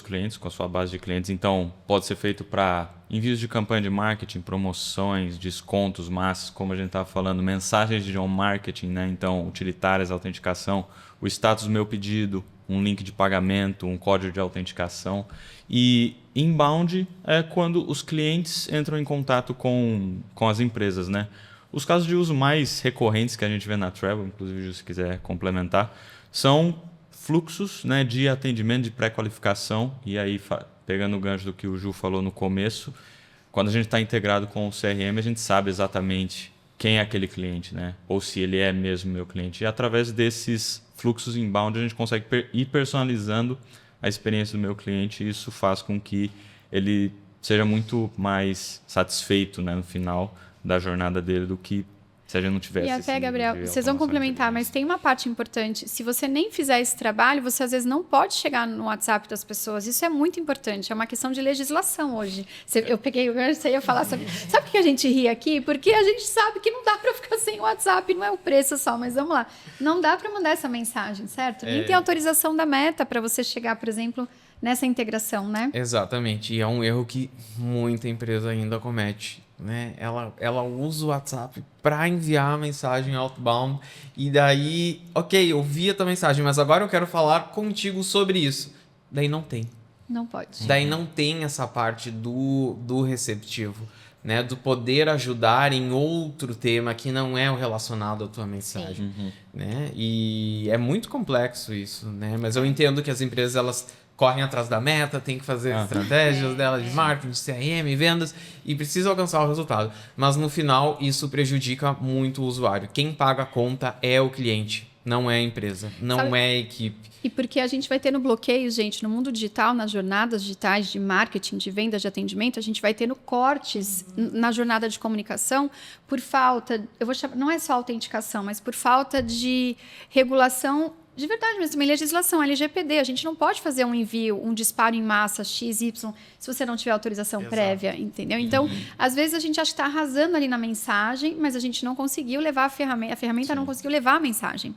clientes, com a sua base de clientes. Então, pode ser feito para envios de campanha de marketing, promoções, descontos, massas, como a gente estava falando, mensagens de on-marketing, né? Então, utilitárias, autenticação, o status do meu pedido, um link de pagamento, um código de autenticação. E inbound é quando os clientes entram em contato com as empresas, né? Os casos de uso mais recorrentes que a gente vê na Treble, inclusive se quiser complementar, são fluxos, né, de atendimento, de pré-qualificação. E aí, pegando o gancho do que o Ju falou no começo, quando a gente está integrado com o CRM, a gente sabe exatamente quem é aquele cliente, né? Ou se ele é mesmo meu cliente. E através desses fluxos inbound, a gente consegue ir personalizando a experiência do meu cliente, e isso faz com que ele seja muito mais satisfeito, né, no final da jornada dele do que se a gente não tivesse. E até, Gabriel, vocês vão complementar, mas tem uma parte importante. Se você nem fizer esse trabalho, você às vezes não pode chegar no WhatsApp das pessoas. Isso é muito importante. É uma questão de legislação hoje. Eu peguei o gancho, você ia falar sobre... Sabe por que a gente ri aqui? Porque a gente sabe que não dá para ficar sem o WhatsApp. Não é o preço só, mas vamos lá. Não dá para mandar essa mensagem, certo? Nem tem autorização da Meta para você chegar, por exemplo, nessa integração, né? Exatamente. E é um erro que muita empresa ainda comete, né? Ela usa o WhatsApp para enviar a mensagem outbound e daí, ok, eu vi a tua mensagem, mas agora eu quero falar contigo sobre isso. Daí não tem. Não pode. Daí não tem essa parte do receptivo, né? Do poder ajudar em outro tema que não é o relacionado à tua mensagem, né? E é muito complexo isso, né? Mas eu entendo que as empresas, elas correm atrás da meta, tem que fazer estratégias dela de marketing, de CRM, vendas, e precisa alcançar o resultado. Mas no final, isso prejudica muito o usuário. Quem paga a conta é o cliente, não é a empresa, não é a equipe. E porque a gente vai ter no bloqueio, gente, no mundo digital, nas jornadas digitais de marketing, de vendas, de atendimento, a gente vai tendo cortes na jornada de comunicação por falta, eu vou chamar, não é só autenticação, mas por falta de regulação de verdade mesmo, também legislação, LGPD. A gente não pode fazer um envio, um disparo em massa XY se você não tiver autorização prévia, entendeu? Então, às vezes a gente acha que está arrasando ali na mensagem, mas a gente não conseguiu levar a ferramenta não conseguiu levar a mensagem.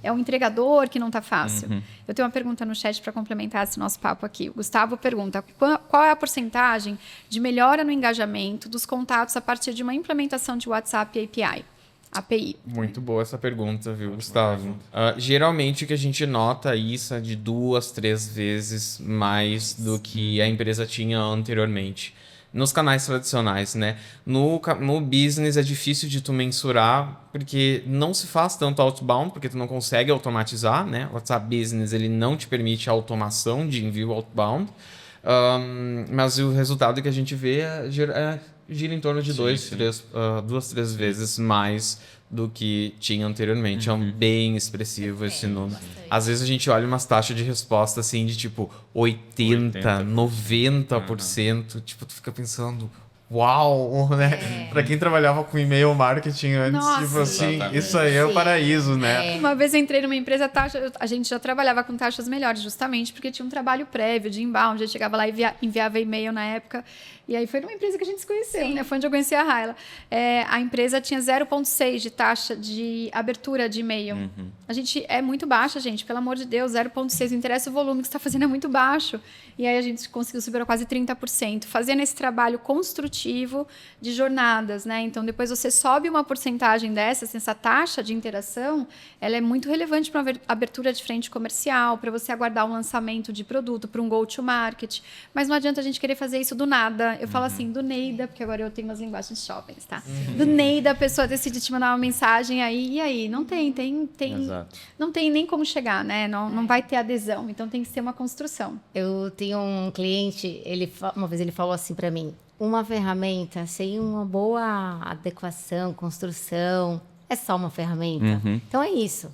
É o entregador que não está fácil. Eu tenho uma pergunta no chat para complementar esse nosso papo aqui. O Gustavo pergunta, qual é a porcentagem de melhora no engajamento dos contatos a partir de uma implementação de WhatsApp API? Muito boa essa pergunta, viu, Gustavo? Geralmente o que a gente nota isso é de 2, 3 vezes mais do que a empresa tinha anteriormente. Nos canais tradicionais, né? No business é difícil de tu mensurar, porque não se faz tanto outbound, porque tu não consegue automatizar, né? O WhatsApp Business, ele não te permite a automação de envio outbound, mas o resultado que a gente vê gira em torno de 2, 3 vezes mais do que tinha anteriormente. É bem expressivo esse número. Às vezes a gente olha umas taxas de resposta assim de tipo 80, 90%. Tipo, tu fica pensando, uau, né? Pra quem trabalhava com e-mail marketing antes, Nossa, tipo assim, exatamente. isso aí é o paraíso, né? Uma vez eu entrei numa empresa, a gente já trabalhava com taxas melhores, justamente porque tinha um trabalho prévio de inbound. Eu chegava lá e enviava e-mail na época. E aí foi numa empresa que a gente se conheceu, né? Foi onde eu conheci a Raila. A empresa tinha 0,6 de taxa de abertura de e-mail. A gente é muito baixa, gente, pelo amor de Deus, 0,6. Não interessa o volume que você está fazendo, é muito baixo. E aí a gente conseguiu subir a quase 30%, fazendo esse trabalho construtivo de jornadas, né? Então, depois você sobe uma porcentagem essa taxa de interação, ela é muito relevante para uma abertura de frente comercial, para você aguardar um lançamento de produto, para um go-to-market. Mas não adianta a gente querer fazer isso do nada. Eu falo assim, do Neida, porque agora eu tenho umas linguagens de shoppings, tá? Do Neida, a pessoa decide te mandar uma mensagem aí, e aí? Não tem Exato. não tem nem como chegar, né? Não vai ter adesão, então tem que ser uma construção. Eu tenho um cliente, uma vez ele falou assim para mim, uma ferramenta sem uma boa adequação, construção, é só uma ferramenta. Então é isso.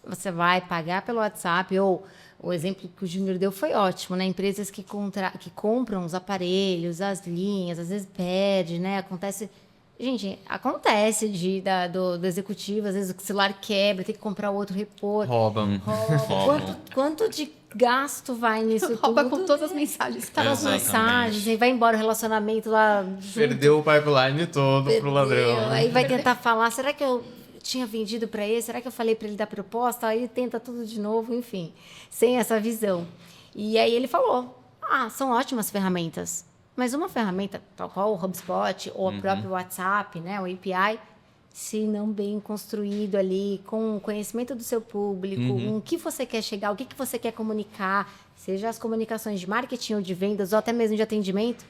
Você vai pagar pelo WhatsApp, ou o exemplo que o Júnior deu foi ótimo, né? Empresas que compram os aparelhos, as linhas, às vezes perde, né? Acontece do executivo, às vezes o celular quebra, tem que comprar outro, repor. Roubam. Quanto de gasto vai nisso tudo? Rouba com todas as mensagens. Tá nas mensagens, aí vai embora o relacionamento lá junto. Perdeu o pipeline todo pro ladrão. Aí vai tentar falar, será que eu tinha vendido para ele? Será que eu falei para ele dar proposta? Aí tenta tudo de novo, enfim, sem essa visão. E aí ele falou, são ótimas ferramentas, mas uma ferramenta, tal qual o HubSpot ou o próprio WhatsApp, né, o API, se não bem construído ali, com o conhecimento do seu público, com o que você quer chegar, o que você quer comunicar, seja as comunicações de marketing ou de vendas, ou até mesmo de atendimento,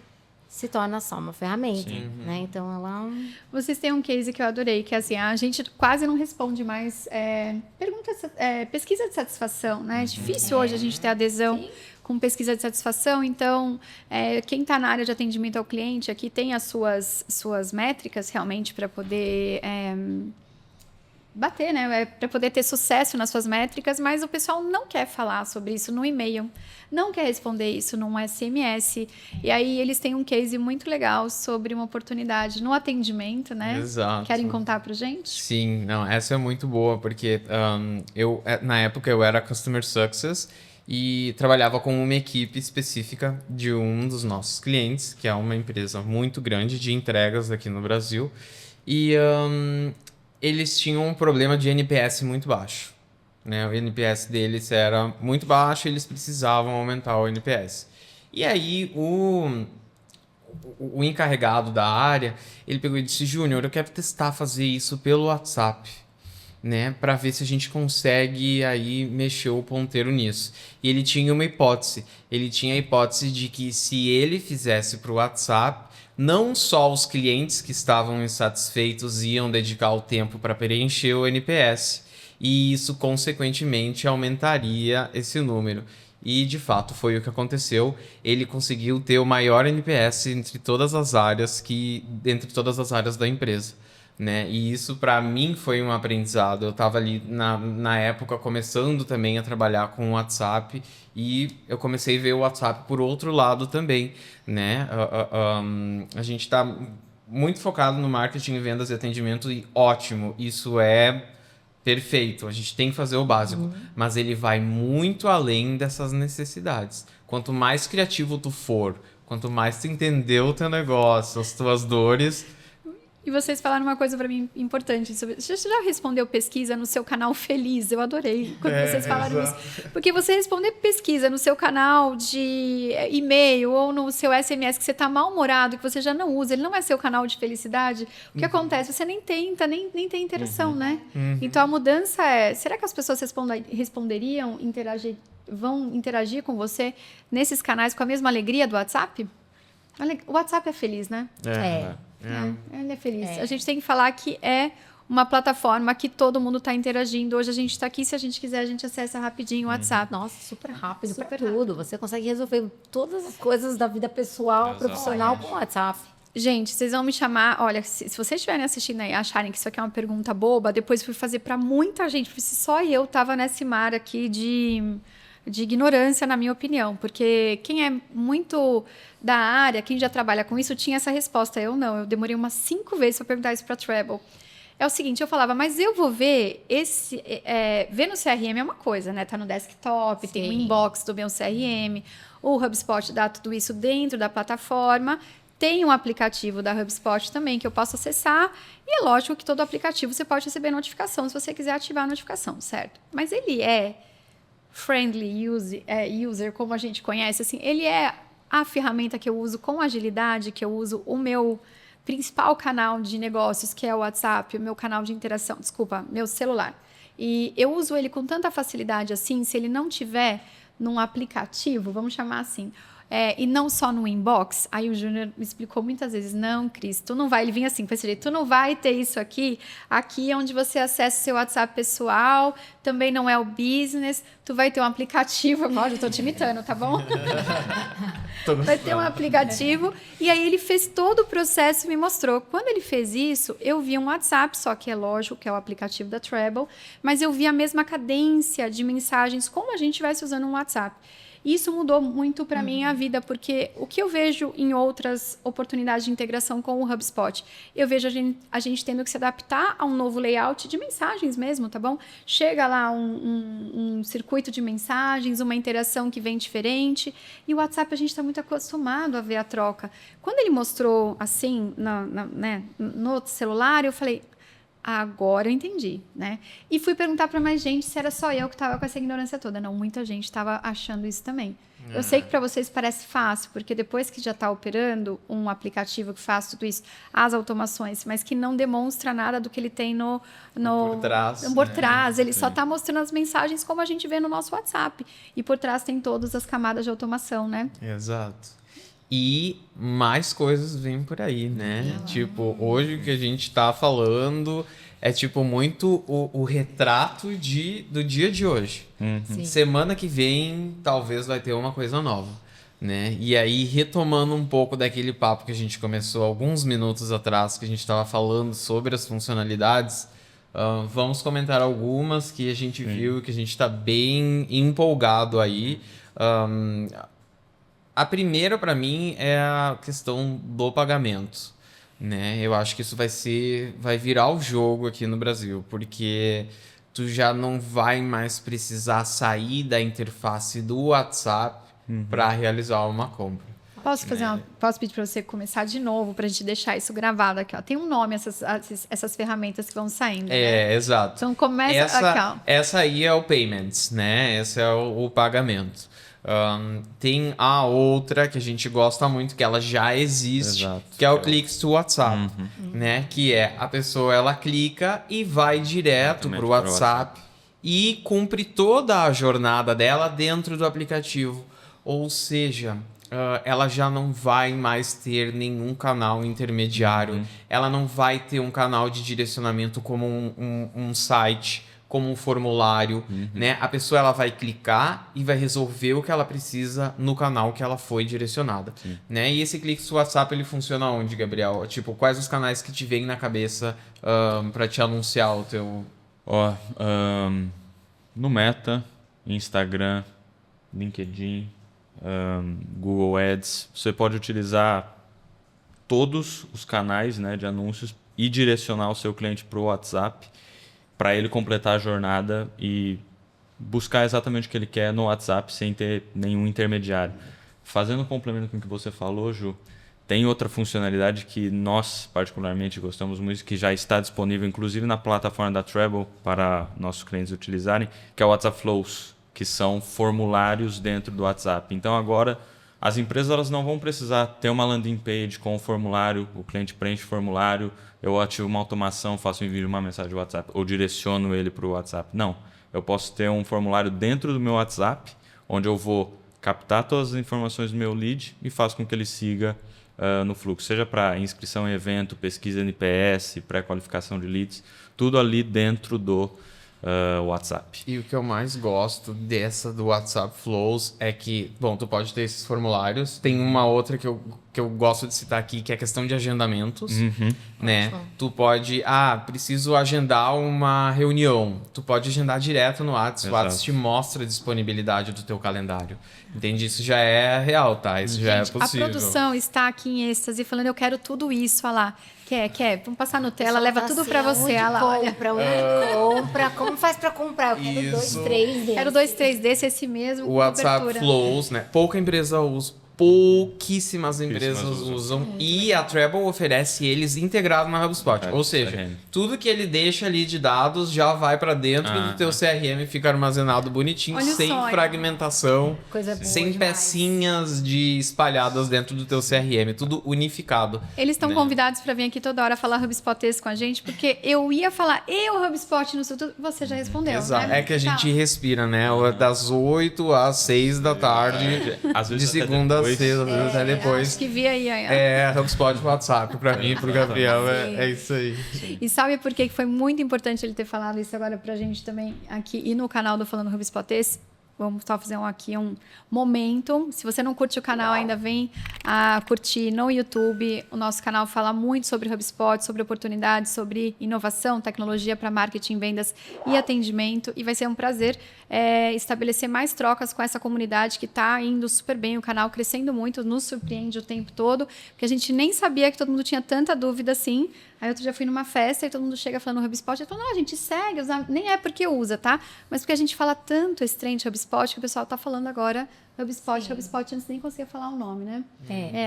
se torna só uma ferramenta, né? Então, ela... Vocês têm um case que eu adorei, que é assim, a gente quase não responde mais pesquisa de satisfação, né? É difícil hoje a gente ter adesão com pesquisa de satisfação, então, quem está na área de atendimento ao cliente aqui tem as suas métricas realmente para poder... bater, né? Para poder ter sucesso nas suas métricas, mas o pessoal não quer falar sobre isso no e-mail, não quer responder isso num SMS. E aí eles têm um case muito legal sobre uma oportunidade no atendimento, né? Exato. Querem contar pra gente? Sim, não, essa é muito boa, porque na época eu era Customer Success e trabalhava com uma equipe específica de um dos nossos clientes, que é uma empresa muito grande de entregas aqui no Brasil. E eles tinham um problema de NPS muito baixo, né? O NPS deles era muito baixo e eles precisavam aumentar o NPS. E aí, o encarregado da área, ele pegou e disse, Júnior, eu quero testar fazer isso pelo WhatsApp, né? Para ver se a gente consegue aí mexer o ponteiro nisso. E ele tinha uma hipótese. Ele tinha a hipótese de que se ele fizesse para o WhatsApp, não só os clientes que estavam insatisfeitos iam dedicar o tempo para preencher o NPS, e isso, consequentemente, aumentaria esse número. E, de fato, foi o que aconteceu. Ele conseguiu ter o maior NPS entre todas as áreas da empresa, né? E isso, para mim, foi um aprendizado. Eu estava ali, na época, começando também a trabalhar com o WhatsApp, e eu comecei a ver o WhatsApp por outro lado também, né? A gente está muito focado no marketing, vendas e atendimento, e ótimo, isso é perfeito, a gente tem que fazer o básico, mas ele vai muito além dessas necessidades. Quanto mais criativo tu for, quanto mais tu entender o teu negócio, as tuas dores... E vocês falaram uma coisa para mim importante. Você já respondeu pesquisa no seu canal Feliz? Eu adorei quando vocês falaram isso. Porque você responder pesquisa no seu canal de e-mail ou no seu SMS que você está mal-humorado, que você já não usa, ele não é seu canal de felicidade, o que acontece? Você nem tenta, nem tem interação, né? Então, a mudança é... Será que as pessoas responderiam, vão interagir com você nesses canais com a mesma alegria do WhatsApp? O WhatsApp é feliz, né? Ele é feliz. A gente tem que falar que é uma plataforma que todo mundo está interagindo. Hoje a gente está aqui, se a gente quiser, a gente acessa rapidinho o WhatsApp. Nossa, super rápido para tudo. Você consegue resolver todas as coisas da vida pessoal, profissional com o WhatsApp. Gente, vocês vão me chamar... Olha, se vocês estiverem assistindo aí e acharem que isso aqui é uma pergunta boba, depois fui fazer para muita gente, porque se só eu estava nesse mar aqui de... de ignorância, na minha opinião, porque quem é muito da área, quem já trabalha com isso, tinha essa resposta. Eu não, eu demorei umas 5 vezes para perguntar isso para a Treble. É o seguinte, eu falava, mas eu vou ver ver no CRM é uma coisa, né? Tá no desktop, tem o inbox do meu CRM, o HubSpot dá tudo isso dentro da plataforma, tem um aplicativo da HubSpot também que eu posso acessar, e é lógico que todo aplicativo você pode receber notificação se você quiser ativar a notificação, certo? Mas ele é friendly user, como a gente conhece, assim, ele é a ferramenta que eu uso com agilidade, que eu uso o meu principal canal de negócios, que é o WhatsApp, o meu canal de interação, meu celular. E eu uso ele com tanta facilidade assim, se ele não tiver num aplicativo, vamos chamar assim, e não só no inbox. Aí o Júnior me explicou muitas vezes, não, Cris, tu não vai, ele vinha assim, com esse jeito, tu não vai ter isso aqui é onde você acessa o seu WhatsApp pessoal, também não é o business, tu vai ter um aplicativo, olha, eu tô te imitando, tá bom? Vai ter um aplicativo, e aí ele fez todo o processo e me mostrou. Quando ele fez isso, eu vi um WhatsApp, só que é lógico que é o aplicativo da Treble, mas eu vi a mesma cadência de mensagens, como a gente estivesse usando um WhatsApp. Isso mudou muito para mim a vida, porque o que eu vejo em outras oportunidades de integração com o HubSpot, eu vejo a gente tendo que se adaptar a um novo layout de mensagens mesmo, tá bom? Chega lá um circuito de mensagens, uma interação que vem diferente, e o WhatsApp a gente está muito acostumado a ver a troca. Quando ele mostrou assim, no celular, eu falei... Agora eu entendi, né? E fui perguntar para mais gente se era só eu que estava com essa ignorância toda. Não, muita gente estava achando isso também. Eu sei que para vocês parece fácil, porque depois que já está operando um aplicativo que faz tudo isso, as automações, mas que não demonstra nada do que ele tem por trás. Por trás. Ele só está mostrando as mensagens como a gente vê no nosso WhatsApp. E por trás tem todas as camadas de automação, né? Exato. E mais coisas vêm por aí, né? Tipo, hoje o que a gente tá falando é tipo muito o retrato do dia de hoje. Semana que vem talvez vai ter uma coisa nova, né? E aí, retomando um pouco daquele papo que a gente começou alguns minutos atrás, que a gente estava falando sobre as funcionalidades, vamos comentar algumas que a gente viu, que a gente está bem empolgado aí. A primeira, para mim, é a questão do pagamento, né? Eu acho que isso vai virar o jogo aqui no Brasil, porque tu já não vai mais precisar sair da interface do WhatsApp para realizar uma compra. Posso pedir para você começar de novo, para a gente deixar isso gravado aqui, ó. Tem um nome essas ferramentas que vão saindo, né? Exato. Então começa aqui, ó. Essa aí é o Payments, né? Esse é o pagamento. Tem a outra que a gente gosta muito, que ela já existe, que é o Clicks to WhatsApp, né? Que é a pessoa, ela clica e vai direto para o WhatsApp e cumpre toda a jornada dela dentro do aplicativo. Ou seja, ela já não vai mais ter nenhum canal intermediário, ela não vai ter um canal de direcionamento como um site, como um formulário, né? A pessoa ela vai clicar e vai resolver o que ela precisa no canal que ela foi direcionada, né? E esse Click to WhatsApp, ele funciona onde, Gabriel? Tipo, quais os canais que te vêm na cabeça para te anunciar o teu... No Meta, Instagram, LinkedIn, Google Ads, você pode utilizar todos os canais, né, de anúncios e direcionar o seu cliente para o WhatsApp, para ele completar a jornada e buscar exatamente o que ele quer no WhatsApp sem ter nenhum intermediário. Fazendo um complemento com o que você falou, Ju, tem outra funcionalidade que nós particularmente gostamos muito, que já está disponível inclusive na plataforma da Treble para nossos clientes utilizarem, que é o WhatsApp Flows, que são formulários dentro do WhatsApp. Então agora as empresas elas não vão precisar ter uma landing page com um formulário, o cliente preenche o formulário, eu ativo uma automação, faço um envio de uma mensagem de WhatsApp ou direciono ele para o WhatsApp. Não, eu posso ter um formulário dentro do meu WhatsApp, onde eu vou captar todas as informações do meu lead e faço com que ele siga no fluxo, seja para inscrição em evento, pesquisa NPS, pré-qualificação de leads, tudo ali dentro do WhatsApp. E o que eu mais gosto dessa do WhatsApp Flows é que, bom, tu pode ter esses formulários. Tem uma outra que eu que eu gosto de citar aqui, que é a questão de agendamentos, né? Ótimo. Tu pode, preciso agendar uma reunião. Tu pode agendar direto no WhatsApp. O Exato. WhatsApp te mostra a disponibilidade do teu calendário. Entende? Isso já é real, tá? Isso já é Gente, possível. a produção está aqui em êxtase falando, eu quero tudo isso, olha lá. Quer? Vamos passar Nutella, leva tudo pra você. Olha lá, olha. Onde compra? Como faz pra comprar? Eu quero 2, Isso. 3 deles. Quero 2, 3 desse, esse mesmo, O com WhatsApp cobertura. Flows, né? Pouca empresa usa. Pouquíssimas empresas usam. usam. E a Treble oferece eles integrado na HubSpot. É, Ou seja, CRM. tudo que ele deixa ali de dados já vai para dentro do teu CRM e fica armazenado bonitinho, Olha o sem sonho. fragmentação, Coisa boa sem demais. pecinhas espalhadas dentro do teu CRM. Tudo unificado. Eles estão né? convidados para vir aqui toda hora falar HubSpotês com a gente, porque eu ia falar, HubSpot no seu tudo, você já respondeu, Exato. né? É que a gente Tá. respira, né? Das 8 às 6 da tarde, Às de vezes até segunda a depois. sexta, às vezes até depois. Acho que vi aí. HubSpot WhatsApp, pra mim e pro Gabriel, é isso aí. E sabe por que foi muito importante ele ter falado isso agora pra gente também aqui e no canal do Falando HubSpotês? Vamos só fazer aqui um momento. Se você não curte o canal ainda, vem a curtir no YouTube. O nosso canal fala muito sobre HubSpot, sobre oportunidades, sobre inovação, tecnologia para marketing, vendas e atendimento. E vai ser um prazer estabelecer mais trocas com essa comunidade que está indo super bem. O canal crescendo muito, nos surpreende o tempo todo, porque a gente nem sabia que todo mundo tinha tanta dúvida assim. Aí outro dia fui numa festa e todo mundo chega falando HubSpot. Eu falo, não, a gente segue, nem é porque usa, tá? Mas porque a gente fala tanto esse trem de HubSpot que o pessoal tá falando agora HubSpot antes nem conseguia falar o nome, né?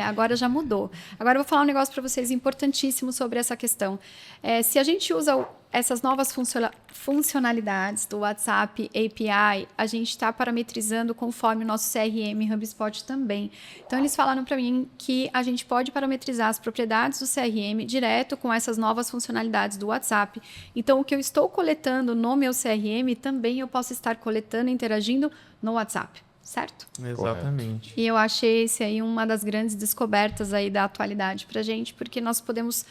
Agora já mudou. Agora eu vou falar um negócio para vocês importantíssimo sobre essa questão. Se a gente usa essas novas funcionalidades do WhatsApp API, a gente está parametrizando conforme o nosso CRM HubSpot também. Então, eles falaram para mim que a gente pode parametrizar as propriedades do CRM direto com essas novas funcionalidades do WhatsApp. Então, o que eu estou coletando no meu CRM, também eu posso estar coletando e interagindo no WhatsApp. Certo? Exatamente. E eu achei esse aí uma das grandes descobertas aí da atualidade para a gente, porque nós podemos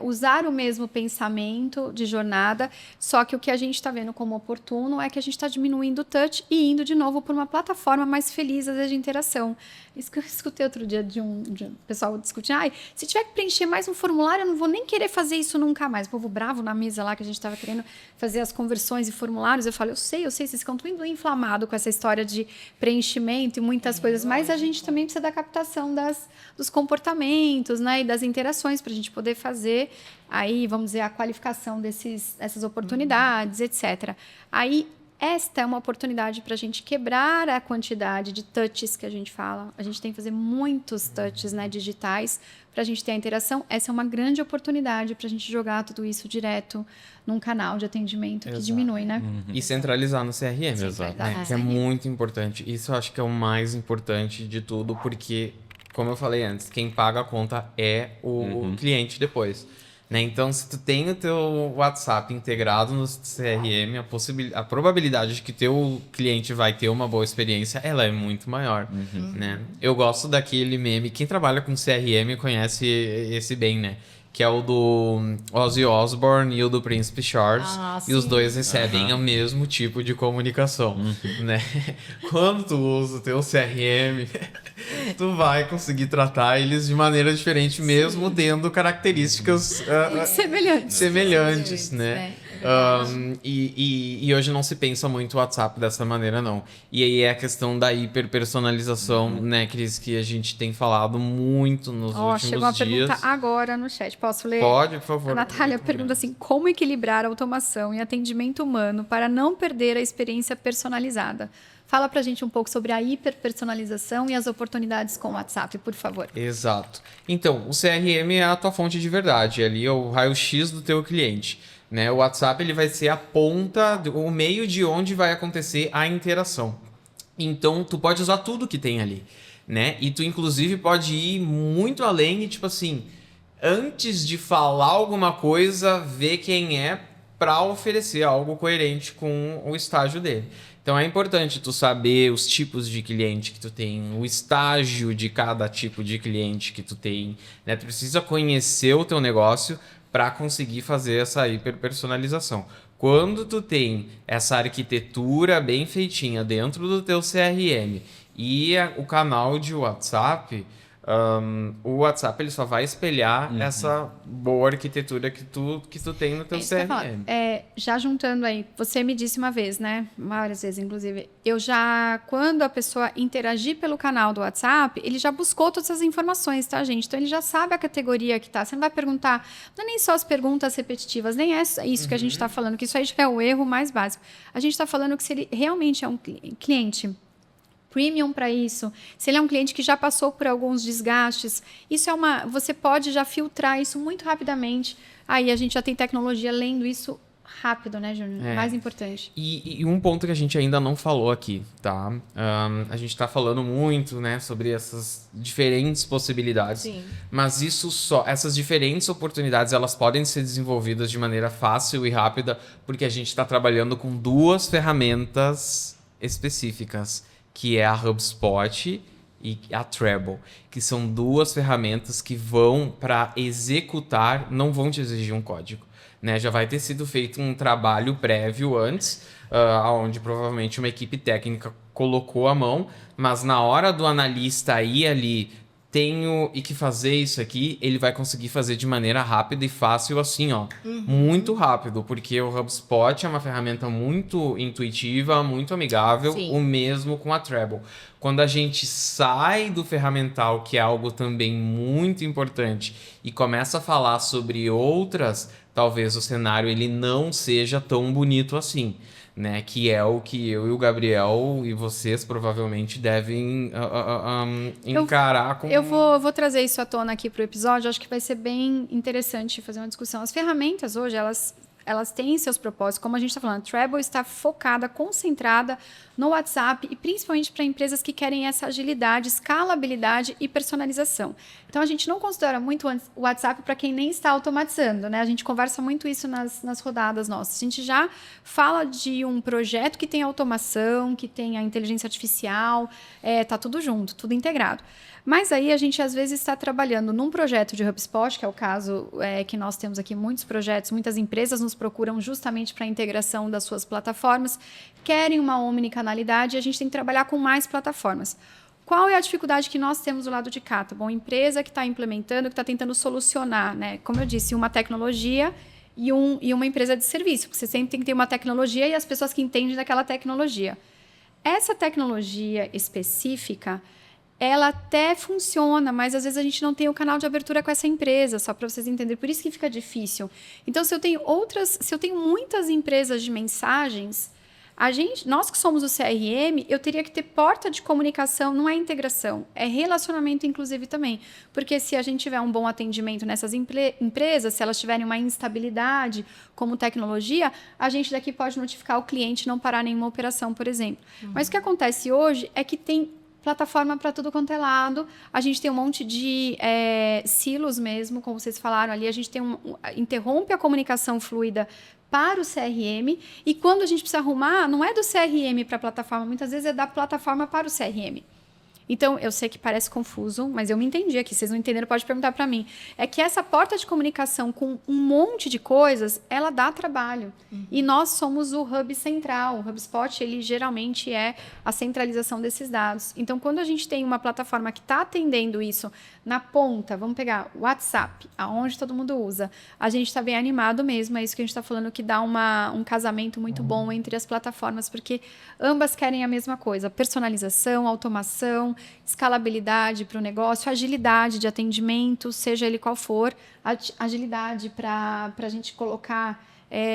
usar o mesmo pensamento de jornada, só que o que a gente está vendo como oportuno é que a gente está diminuindo o touch e indo de novo por uma plataforma mais feliz, às vezes, de interação. Isso que eu escutei outro dia de um pessoal discutindo. Se tiver que preencher mais um formulário, eu não vou nem querer fazer isso nunca mais. O povo bravo na mesa lá, que a gente estava querendo fazer as conversões e formulários. Eu falei, eu sei, vocês ficam tudo inflamado com essa história de preenchimento e muitas coisas, mas a gente também precisa da captação dos comportamentos, né, e das interações para a gente poder fazer aí, vamos dizer, a qualificação dessas oportunidades, etc. Aí, esta é uma oportunidade para a gente quebrar a quantidade de touches que a gente fala. A gente tem que fazer muitos touches, né, digitais para a gente ter a interação. Essa é uma grande oportunidade para a gente jogar tudo isso direto num canal de atendimento que diminui, né? E centralizar no CRM. Exato. Né? Que é muito importante. Isso eu acho que é o mais importante de tudo, porque, como eu falei antes, quem paga a conta é o cliente depois. Né? Então, se tu tem o teu WhatsApp integrado no CRM, a probabilidade de que teu cliente vai ter uma boa experiência, ela é muito maior. Né? Eu gosto daquele meme. Quem trabalha com CRM conhece esse bem, né? Que é o do Ozzy Osbourne e o do Príncipe Charles. E os dois recebem o mesmo tipo de comunicação, né? Quando tu usa o teu CRM, tu vai conseguir tratar eles de maneira diferente, mesmo tendo características semelhantes, né? E hoje não se pensa muito o WhatsApp dessa maneira, não. E aí é a questão da hiperpersonalização, né, Cris, que a gente tem falado muito nos últimos dias. Chegou uma pergunta agora no chat. Posso ler? Pode, por favor. A Natália pergunta assim, como equilibrar a automação e atendimento humano para não perder a experiência personalizada? Fala pra gente um pouco sobre a hiperpersonalização e as oportunidades com o WhatsApp, por favor. Exato. Então, o CRM é a tua fonte de verdade, ali é o raio-x do teu cliente. Né? O WhatsApp ele vai ser a ponta, o meio de onde vai acontecer a interação. Então, tu pode usar tudo que tem ali. Né? E tu, inclusive, pode ir muito além e, tipo assim, antes de falar alguma coisa, ver quem é para oferecer algo coerente com o estágio dele. Então é importante tu saber os tipos de cliente que tu tem, o estágio de cada tipo de cliente que tu tem, né? Tu precisa conhecer o teu negócio para conseguir fazer essa hiperpersonalização. Quando tu tem essa arquitetura bem feitinha dentro do teu CRM e o canal de WhatsApp, o WhatsApp ele só vai espelhar essa boa arquitetura que tu tem no teu CRM. Já juntando aí, você me disse uma vez, né? Várias vezes, inclusive. Quando a pessoa interagir pelo canal do WhatsApp, ele já buscou todas essas informações, tá, gente? Então, ele já sabe a categoria que tá. Você não vai perguntar, não é nem só as perguntas repetitivas, nem é isso que a gente está falando, que isso aí já é o erro mais básico. A gente está falando que se ele realmente é um cliente premium para isso, se ele é um cliente que já passou por alguns desgastes, você pode já filtrar isso muito rapidamente. Aí a gente já tem tecnologia lendo isso rápido, né, Júnior? Mais importante. E um ponto que a gente ainda não falou aqui, tá? A gente tá falando muito, né, sobre essas diferentes possibilidades. Sim. Mas essas diferentes oportunidades, elas podem ser desenvolvidas de maneira fácil e rápida, porque a gente está trabalhando com 2 ferramentas específicas, que é a HubSpot e a Treble, que são 2 ferramentas que vão para executar, não vão te exigir um código, né? Já vai ter sido feito um trabalho prévio antes, onde provavelmente uma equipe técnica colocou a mão, mas na hora do analista ir ali, tenho que fazer isso aqui, ele vai conseguir fazer de maneira rápida e fácil, assim, ó, muito rápido, porque o HubSpot é uma ferramenta muito intuitiva, muito amigável, Sim. o mesmo com a Treble. Quando a gente sai do ferramental, que é algo também muito importante, e começa a falar sobre outras, talvez o cenário ele não seja tão bonito assim, né? Que é o que eu e o Gabriel e vocês provavelmente devem encarar como... Eu vou trazer isso à tona aqui para o episódio. Acho que vai ser bem interessante fazer uma discussão. As ferramentas hoje, elas têm seus propósitos. Como a gente está falando, a Treble está focada, concentrada no WhatsApp e principalmente para empresas que querem essa agilidade, escalabilidade e personalização. Então, a gente não considera muito o WhatsApp para quem nem está automatizando, né? A gente conversa muito isso nas rodadas nossas. A gente já fala de um projeto que tem automação, que tem a inteligência artificial, tá tudo junto, tudo integrado. Mas aí a gente, às vezes, está trabalhando num projeto de HubSpot, que é o caso que nós temos aqui muitos projetos, muitas empresas nos procuram justamente para a integração das suas plataformas, querem uma omnicanalidade e a gente tem que trabalhar com mais plataformas. Qual é a dificuldade que nós temos do lado de cá? Tá bom? Empresa que está implementando, que está tentando solucionar, né? Como eu disse, uma tecnologia e uma empresa de serviço, porque você sempre tem que ter uma tecnologia e as pessoas que entendem daquela tecnologia. Essa tecnologia específica, ela até funciona, mas às vezes a gente não tem o canal de abertura com essa empresa, só para vocês entenderem. Por isso que fica difícil. Então, se eu tenho muitas empresas de mensagens, nós que somos o CRM, eu teria que ter porta de comunicação, não é integração, é relacionamento inclusive também. Porque se a gente tiver um bom atendimento nessas empresas, se elas tiverem uma instabilidade como tecnologia, a gente daqui pode notificar o cliente e não parar nenhuma operação, por exemplo. Mas o que acontece hoje é que tem plataforma para tudo quanto é lado. A gente tem um monte de silos mesmo, como vocês falaram ali. A gente tem interrompe a comunicação fluida para o CRM. E quando a gente precisa arrumar, não é do CRM para a plataforma, muitas vezes é da plataforma para o CRM. Então, eu sei que parece confuso, mas eu me entendi aqui. Vocês não entenderam, pode perguntar para mim. É que essa porta de comunicação com um monte de coisas, ela dá trabalho. E nós somos o hub central. O HubSpot, ele geralmente é a centralização desses dados. Então, quando a gente tem uma plataforma que está atendendo isso na ponta, vamos pegar o WhatsApp, aonde todo mundo usa, a gente está bem animado mesmo. É isso que a gente está falando, que dá um casamento muito bom entre as plataformas, porque ambas querem a mesma coisa. Personalização, automação, escalabilidade para o negócio, agilidade de atendimento, seja ele qual for, agilidade para a gente colocar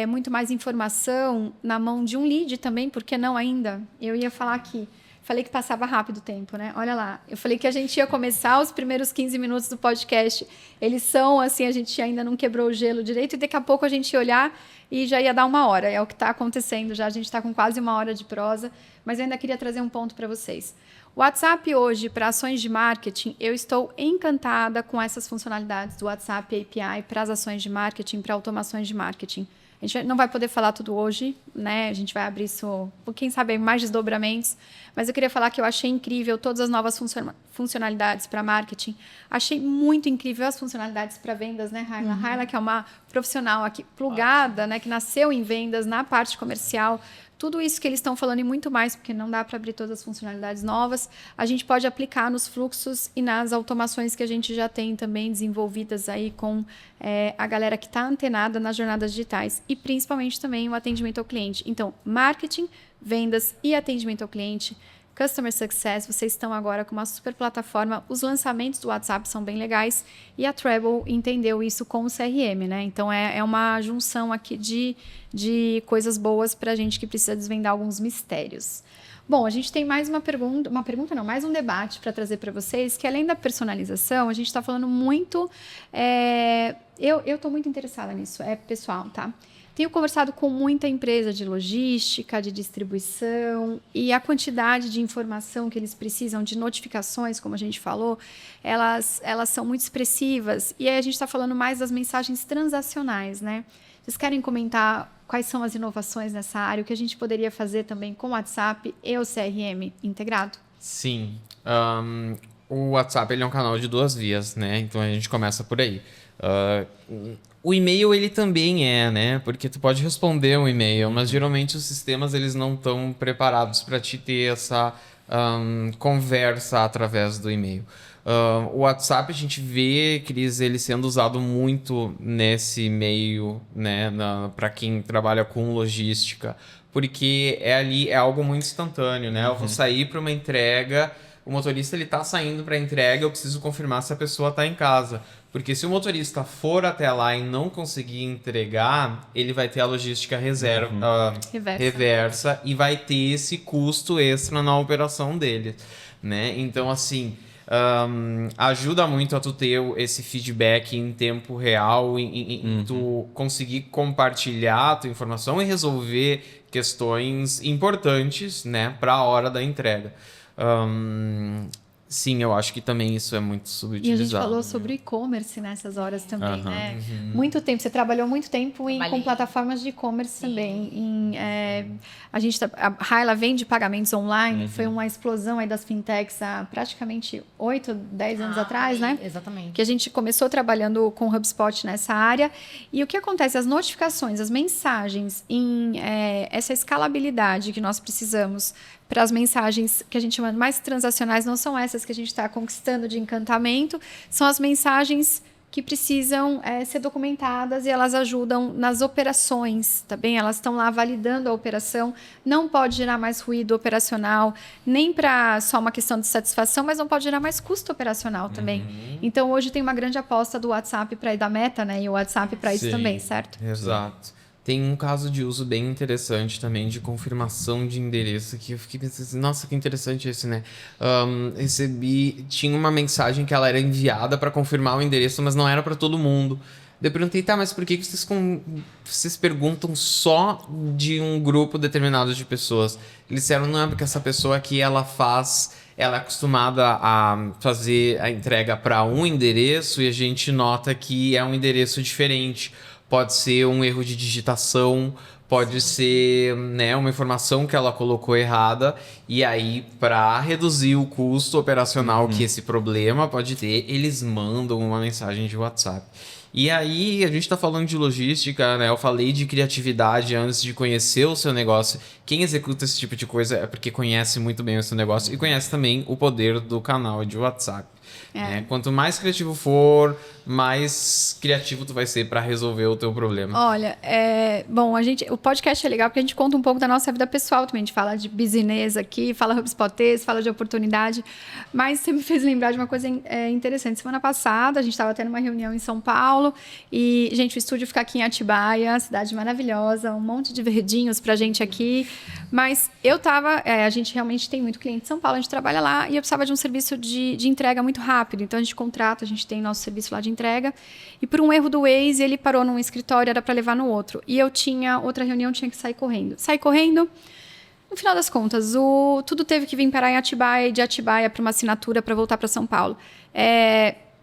muito mais informação na mão de um lead também, por que não ainda? Eu ia falar aqui, falei que passava rápido o tempo, né? Olha lá, eu falei que a gente ia começar os primeiros 15 minutos do podcast, eles são assim, a gente ainda não quebrou o gelo direito e daqui a pouco a gente ia olhar e já ia dar 1 hora, é o que está acontecendo já, a gente está com quase 1 hora de prosa, mas eu ainda queria trazer um ponto para vocês. O WhatsApp hoje, para ações de marketing, eu estou encantada com essas funcionalidades do WhatsApp API para as ações de marketing, para automações de marketing. A gente não vai poder falar tudo hoje, né? A gente vai abrir isso, quem sabe, mais desdobramentos. Mas eu queria falar que eu achei incrível todas as novas funcionalidades para marketing. Achei muito incrível as funcionalidades para vendas, né, Raila? Raila, que é uma profissional aqui plugada, né, que nasceu em vendas, na parte comercial, tudo isso que eles estão falando e muito mais, porque não dá para abrir todas as funcionalidades novas, a gente pode aplicar nos fluxos e nas automações que a gente já tem também desenvolvidas aí com a galera que está antenada nas jornadas digitais e principalmente também o atendimento ao cliente. Então, marketing, vendas e atendimento ao cliente, Customer Success, vocês estão agora com uma super plataforma, os lançamentos do WhatsApp são bem legais e a Treble entendeu isso com o CRM, né? Então é uma junção aqui de coisas boas para a gente que precisa desvendar alguns mistérios. Bom, a gente tem mais mais um debate para trazer para vocês, que além da personalização, a gente está falando muito, eu estou muito interessada nisso, pessoal, tá? Tenho conversado com muita empresa de logística, de distribuição, e a quantidade de informação que eles precisam, de notificações, como a gente falou, elas são muito expressivas. E aí a gente está falando mais das mensagens transacionais, né? Vocês querem comentar quais são as inovações nessa área, o que a gente poderia fazer também com o WhatsApp e o CRM integrado? Sim. O WhatsApp ele é um canal de 2 vias, né? Então a gente começa por aí. O e-mail ele também né? Porque tu pode responder um e-mail, mas geralmente os sistemas eles não estão preparados para te ter essa conversa através do e-mail. O WhatsApp a gente vê, Cris, ele sendo usado muito nesse meio, né? Para quem trabalha com logística, porque ali é algo muito instantâneo, né? Eu vou sair para uma entrega. O motorista ele tá saindo para entrega, eu preciso confirmar se a pessoa está em casa. Porque se o motorista for até lá e não conseguir entregar, ele vai ter a logística reversa e vai ter esse custo extra na operação dele, né? Então, assim, ajuda muito a tu ter esse feedback em tempo real, em tu conseguir compartilhar a tua informação e resolver questões importantes, né, para a hora da entrega. Sim, eu acho que também isso é muito subutilizado. E a gente falou sobre e-commerce nessas horas também, né? Muito tempo, você trabalhou muito tempo com plataformas de e-commerce também. A Raila vende pagamentos online, foi uma explosão aí das fintechs há praticamente 8, 10 anos atrás, né? Exatamente. Que a gente começou trabalhando com o HubSpot nessa área. E o que acontece? As notificações, as mensagens, essa escalabilidade que nós precisamos para as mensagens que a gente chama mais transacionais, não são essas que a gente está conquistando de encantamento, são as mensagens que precisam ser documentadas e elas ajudam nas operações, tá bem? Elas estão lá validando a operação, não pode gerar mais ruído operacional, nem para só uma questão de satisfação, mas não pode gerar mais custo operacional também. Então, hoje tem uma grande aposta do WhatsApp para ir da Meta, né? E o WhatsApp para isso também, certo? Exato. Tem um caso de uso bem interessante também de confirmação de endereço que eu fiquei pensando assim, nossa, que interessante esse, né? Tinha uma mensagem que ela era enviada para confirmar o endereço, mas não era para todo mundo. Daí eu perguntei, tá, mas por que vocês perguntam só de um grupo determinado de pessoas? Eles disseram, não é porque essa pessoa aqui, ela é acostumada a fazer a entrega para um endereço e a gente nota que é um endereço diferente. Pode ser um erro de digitação, pode ser, né, uma informação que ela colocou errada. E aí, para reduzir o custo operacional que esse problema pode ter, eles mandam uma mensagem de WhatsApp. E aí, a gente está falando de logística, né? Eu falei de criatividade antes de conhecer o seu negócio. Quem executa esse tipo de coisa é porque conhece muito bem o seu negócio e conhece também o poder do canal de WhatsApp. Quanto mais criativo for, mais criativo tu vai ser para resolver o teu problema. Olha, bom, o podcast é legal porque a gente conta um pouco da nossa vida pessoal também. A gente fala de business aqui, fala HubSpotês, fala de oportunidade. Mas você me fez lembrar de uma coisa interessante. Semana passada, a gente estava tendo uma reunião em São Paulo e, gente, o estúdio fica aqui em Atibaia, cidade maravilhosa, um monte de verdinhos pra gente aqui. Mas a gente realmente tem muito cliente em São Paulo, a gente trabalha lá e eu precisava de um serviço de entrega muito rápido. Então, a gente tem nosso serviço lá de entrega. E por um erro do Waze, ele parou num escritório, era para levar no outro. E eu tinha outra reunião, tinha que sair correndo. Saí correndo, no final das contas, tudo teve que vir parar em Atibaia, e de Atibaia para uma assinatura para voltar para São Paulo.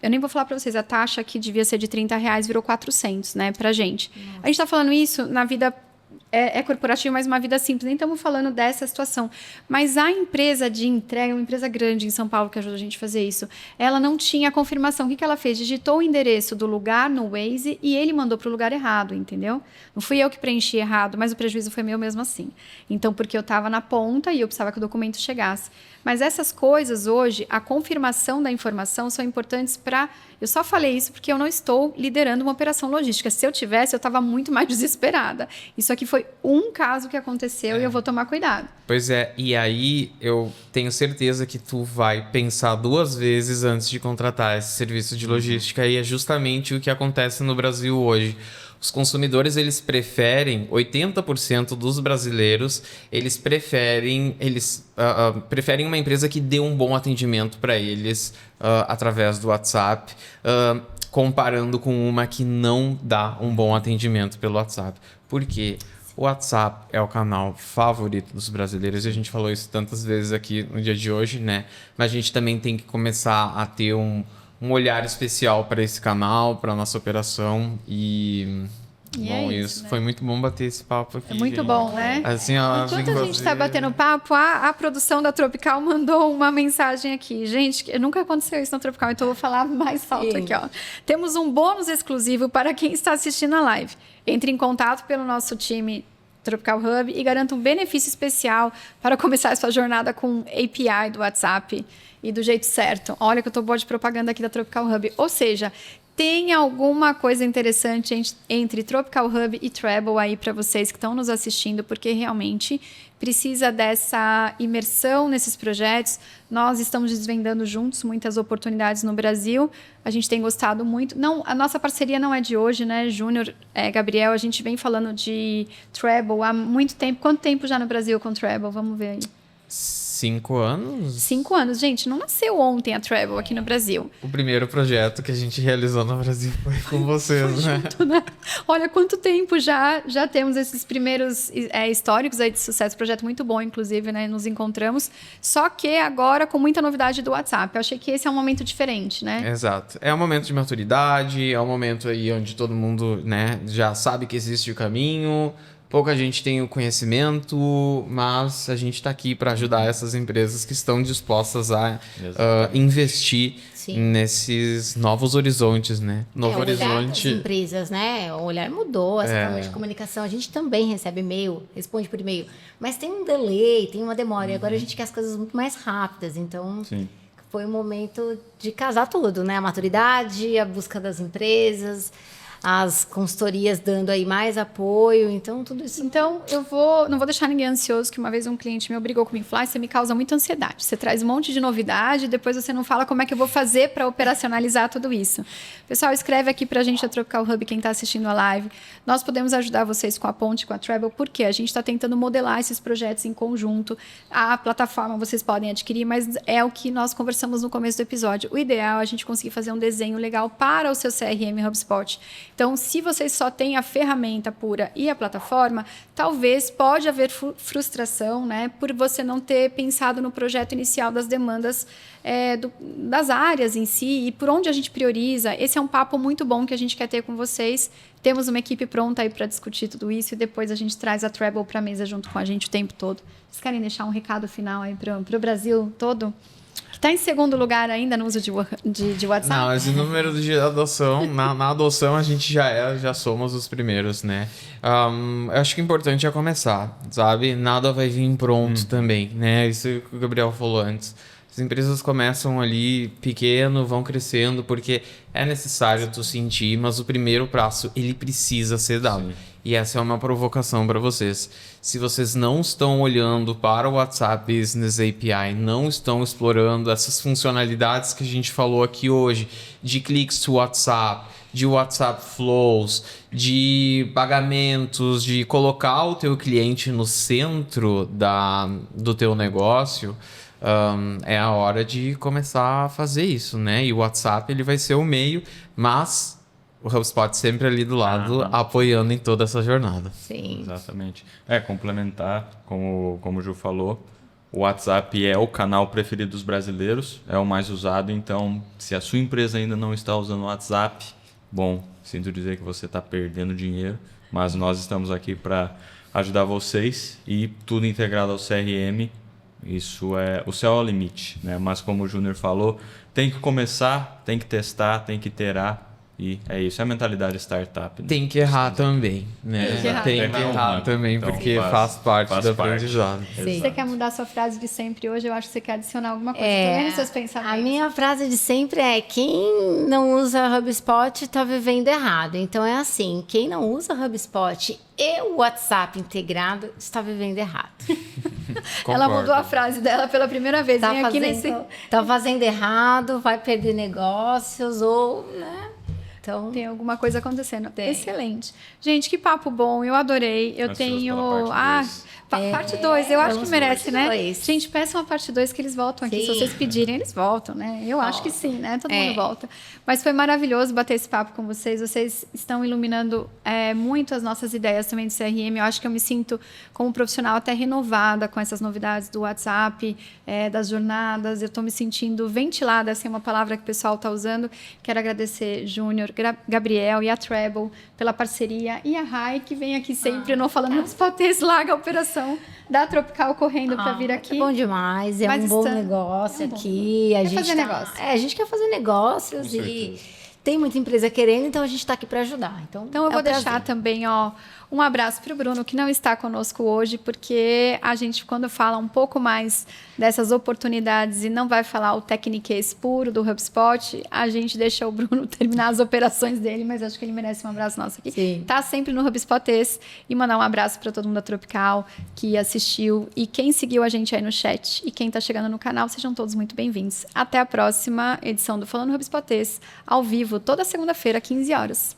Eu nem vou falar para vocês, a taxa que devia ser de R$30 virou 400, né, pra gente. Nossa. A gente está falando isso na vida é corporativo, mas uma vida simples. Nem estamos falando dessa situação. Mas a empresa de entrega, uma empresa grande em São Paulo que ajuda a gente a fazer isso, ela não tinha confirmação. O que ela fez? Digitou o endereço do lugar no Waze e ele mandou para o lugar errado, entendeu? Não fui eu que preenchi errado, mas o prejuízo foi meu mesmo assim. Então, porque eu estava na ponta e eu precisava que o documento chegasse. Mas essas coisas hoje, a confirmação da informação são importantes para... Eu só falei isso porque eu não estou liderando uma operação logística. Se eu tivesse, eu estava muito mais desesperada. Isso aqui foi um caso que aconteceu e eu vou tomar cuidado. Pois é, e aí eu tenho certeza que tu vai pensar 2 vezes antes de contratar esse serviço de logística, e é justamente o que acontece no Brasil hoje. Os consumidores, eles preferem, 80% dos brasileiros, eles preferem uma empresa que dê um bom atendimento para eles através do WhatsApp, comparando com uma que não dá um bom atendimento pelo WhatsApp. Por quê? O WhatsApp é o canal favorito dos brasileiros, e a gente falou isso tantas vezes aqui no dia de hoje, né? Mas a gente também tem que começar a ter um olhar especial para esse canal, para nossa operação, e bom, isso né? Foi muito bom bater esse papo aqui. É muito gente. bom, né? Assim, enquanto a gente está batendo papo, a produção da Tropical mandou uma mensagem aqui. Gente, nunca aconteceu isso na Tropical, então eu vou falar mais alto aqui, ó. Temos um bônus exclusivo para quem está assistindo a live. Entre em contato pelo nosso time Tropical Hub e garanta um benefício especial para começar a sua jornada com API do WhatsApp e do jeito certo. Olha que eu tô boa de propaganda aqui da Tropical Hub. Ou seja, tem alguma coisa interessante entre Tropical Hub e Treble aí para vocês que estão nos assistindo, porque realmente precisa dessa imersão nesses projetos. Nós estamos desvendando juntos muitas oportunidades no Brasil. A gente tem gostado muito. Não, a nossa parceria não é de hoje, né, Júnior, Gabriel? A gente vem falando de Treble há muito tempo. Quanto tempo já no Brasil com Treble? Vamos ver aí. 5 anos? 5 anos. Gente, não nasceu ontem a Treble aqui no Brasil. O primeiro projeto que a gente realizou no Brasil foi com vocês, né? Junto, né? Olha quanto tempo já temos esses primeiros históricos aí de sucesso. Projeto muito bom, inclusive, né? Nos encontramos. Só que agora com muita novidade do WhatsApp. Eu achei que esse é um momento diferente, né? Exato. É um momento de maturidade, é um momento aí onde todo mundo, né, já sabe que existe o caminho. Pouca gente tem o conhecimento, mas a gente está aqui para ajudar essas empresas que estão dispostas a investir nesses novos horizontes, né? Novo horizonte. Das empresas, né? O olhar mudou, essa forma de comunicação. A gente também recebe e-mail, responde por e-mail, mas tem um delay, tem uma demora. E agora a gente quer as coisas muito mais rápidas. Então, foi um momento de casar tudo, né? A maturidade, a busca das empresas, as consultorias dando aí mais apoio, então tudo isso. Então, não vou deixar ninguém ansioso, que uma vez um cliente me obrigou comigo a falar, você me causa muita ansiedade. Você traz um monte de novidade, depois você não fala como é que eu vou fazer para operacionalizar tudo isso. Pessoal, escreve aqui para a gente a Tropical Hub, quem está assistindo a live. Nós podemos ajudar vocês com a ponte, com a Treble, porque a gente está tentando modelar esses projetos em conjunto. A plataforma vocês podem adquirir, mas é o que nós conversamos no começo do episódio. O ideal é a gente conseguir fazer um desenho legal para o seu CRM HubSpot. Então, se vocês só têm a ferramenta pura e a plataforma, talvez pode haver frustração, né, por você não ter pensado no projeto inicial das demandas das áreas em si e por onde a gente prioriza. Esse é um papo muito bom que a gente quer ter com vocês. Temos uma equipe pronta aí para discutir tudo isso e depois a gente traz a Treble para a mesa junto com a gente o tempo todo. Vocês querem deixar um recado final aí para o Brasil todo? Está em segundo lugar ainda no uso de WhatsApp? Não, mas em número de adoção, na adoção a gente já somos os primeiros, né? Eu acho que o importante é começar, sabe? Nada vai vir pronto também, né? Isso que o Gabriel falou antes. As empresas começam ali pequeno, vão crescendo, porque é necessário tu sentir, mas o primeiro passo, ele precisa ser dado. Sim. E essa é uma provocação para vocês. Se vocês não estão olhando para o WhatsApp Business API, não estão explorando essas funcionalidades que a gente falou aqui hoje, de cliques to WhatsApp, de WhatsApp Flows, de pagamentos, de colocar o teu cliente no centro do teu negócio, é a hora de começar a fazer isso, né? E o WhatsApp ele vai ser o meio, mas o HubSpot sempre ali do lado, apoiando em toda essa jornada. Sim. Exatamente. Complementar, como o Ju falou, o WhatsApp é o canal preferido dos brasileiros, é o mais usado, então se a sua empresa ainda não está usando o WhatsApp, bom, sinto dizer que você está perdendo dinheiro, mas nós estamos aqui para ajudar vocês e tudo integrado ao CRM. Isso o céu é o limite, né? Mas como o Júnior falou, tem que começar, tem que testar, tem que iterar. E é isso, é a mentalidade startup. Né? Tem que errar também, né? Tem que errar também, então, porque faz parte do aprendizado. Você quer mudar sua frase de sempre hoje? Eu acho que você quer adicionar alguma coisa. Tô vendo seus pensamentos. A minha frase de sempre é: quem não usa HubSpot está vivendo errado. Então é assim, quem não usa HubSpot e o WhatsApp integrado está vivendo errado. Ela mudou a frase dela pela primeira vez. Tá fazendo errado, vai perder negócios ou... né? Então, tem alguma coisa acontecendo. Excelente. Gente, que papo bom. Eu adorei. Eu tenho... parte 2. Eu acho que merece, né? Gente, peçam a parte 2 que eles voltam aqui. Sim. Se vocês pedirem, eles voltam, né? Eu acho que sim, né? Todo mundo volta. Mas foi maravilhoso bater esse papo com vocês. Vocês estão iluminando muito as nossas ideias também do CRM. Eu acho que eu me sinto como profissional até renovada com essas novidades do WhatsApp, das jornadas. Eu estou me sentindo ventilada, essa é uma palavra que o pessoal está usando. Quero agradecer Júnior, Gabriel e a Treble pela parceria. E a Rai, que vem aqui sempre no Falando HubSpot, larga a operação da Tropical correndo para vir aqui. É bom demais, um bom negócio aqui. A gente quer fazer negócios e tem muita empresa querendo, então a gente está aqui para ajudar. Então eu vou deixar também, um abraço para o Bruno, que não está conosco hoje, porque a gente, quando fala um pouco mais dessas oportunidades e não vai falar o tecniquez puro do HubSpot, a gente deixa o Bruno terminar as operações dele, mas acho que ele merece um abraço nosso aqui. Sim. Tá sempre no HubSpotês e mandar um abraço para todo mundo da Tropical que assistiu e quem seguiu a gente aí no chat e quem está chegando no canal, sejam todos muito bem-vindos. Até a próxima edição do Falando HubSpotês, ao vivo, toda segunda-feira, 15 horas.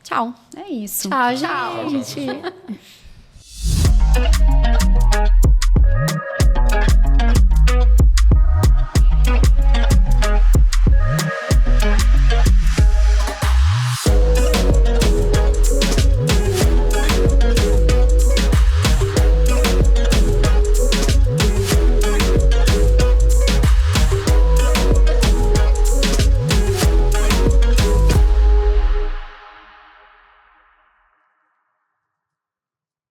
Tchau. É isso. Tchau, gente.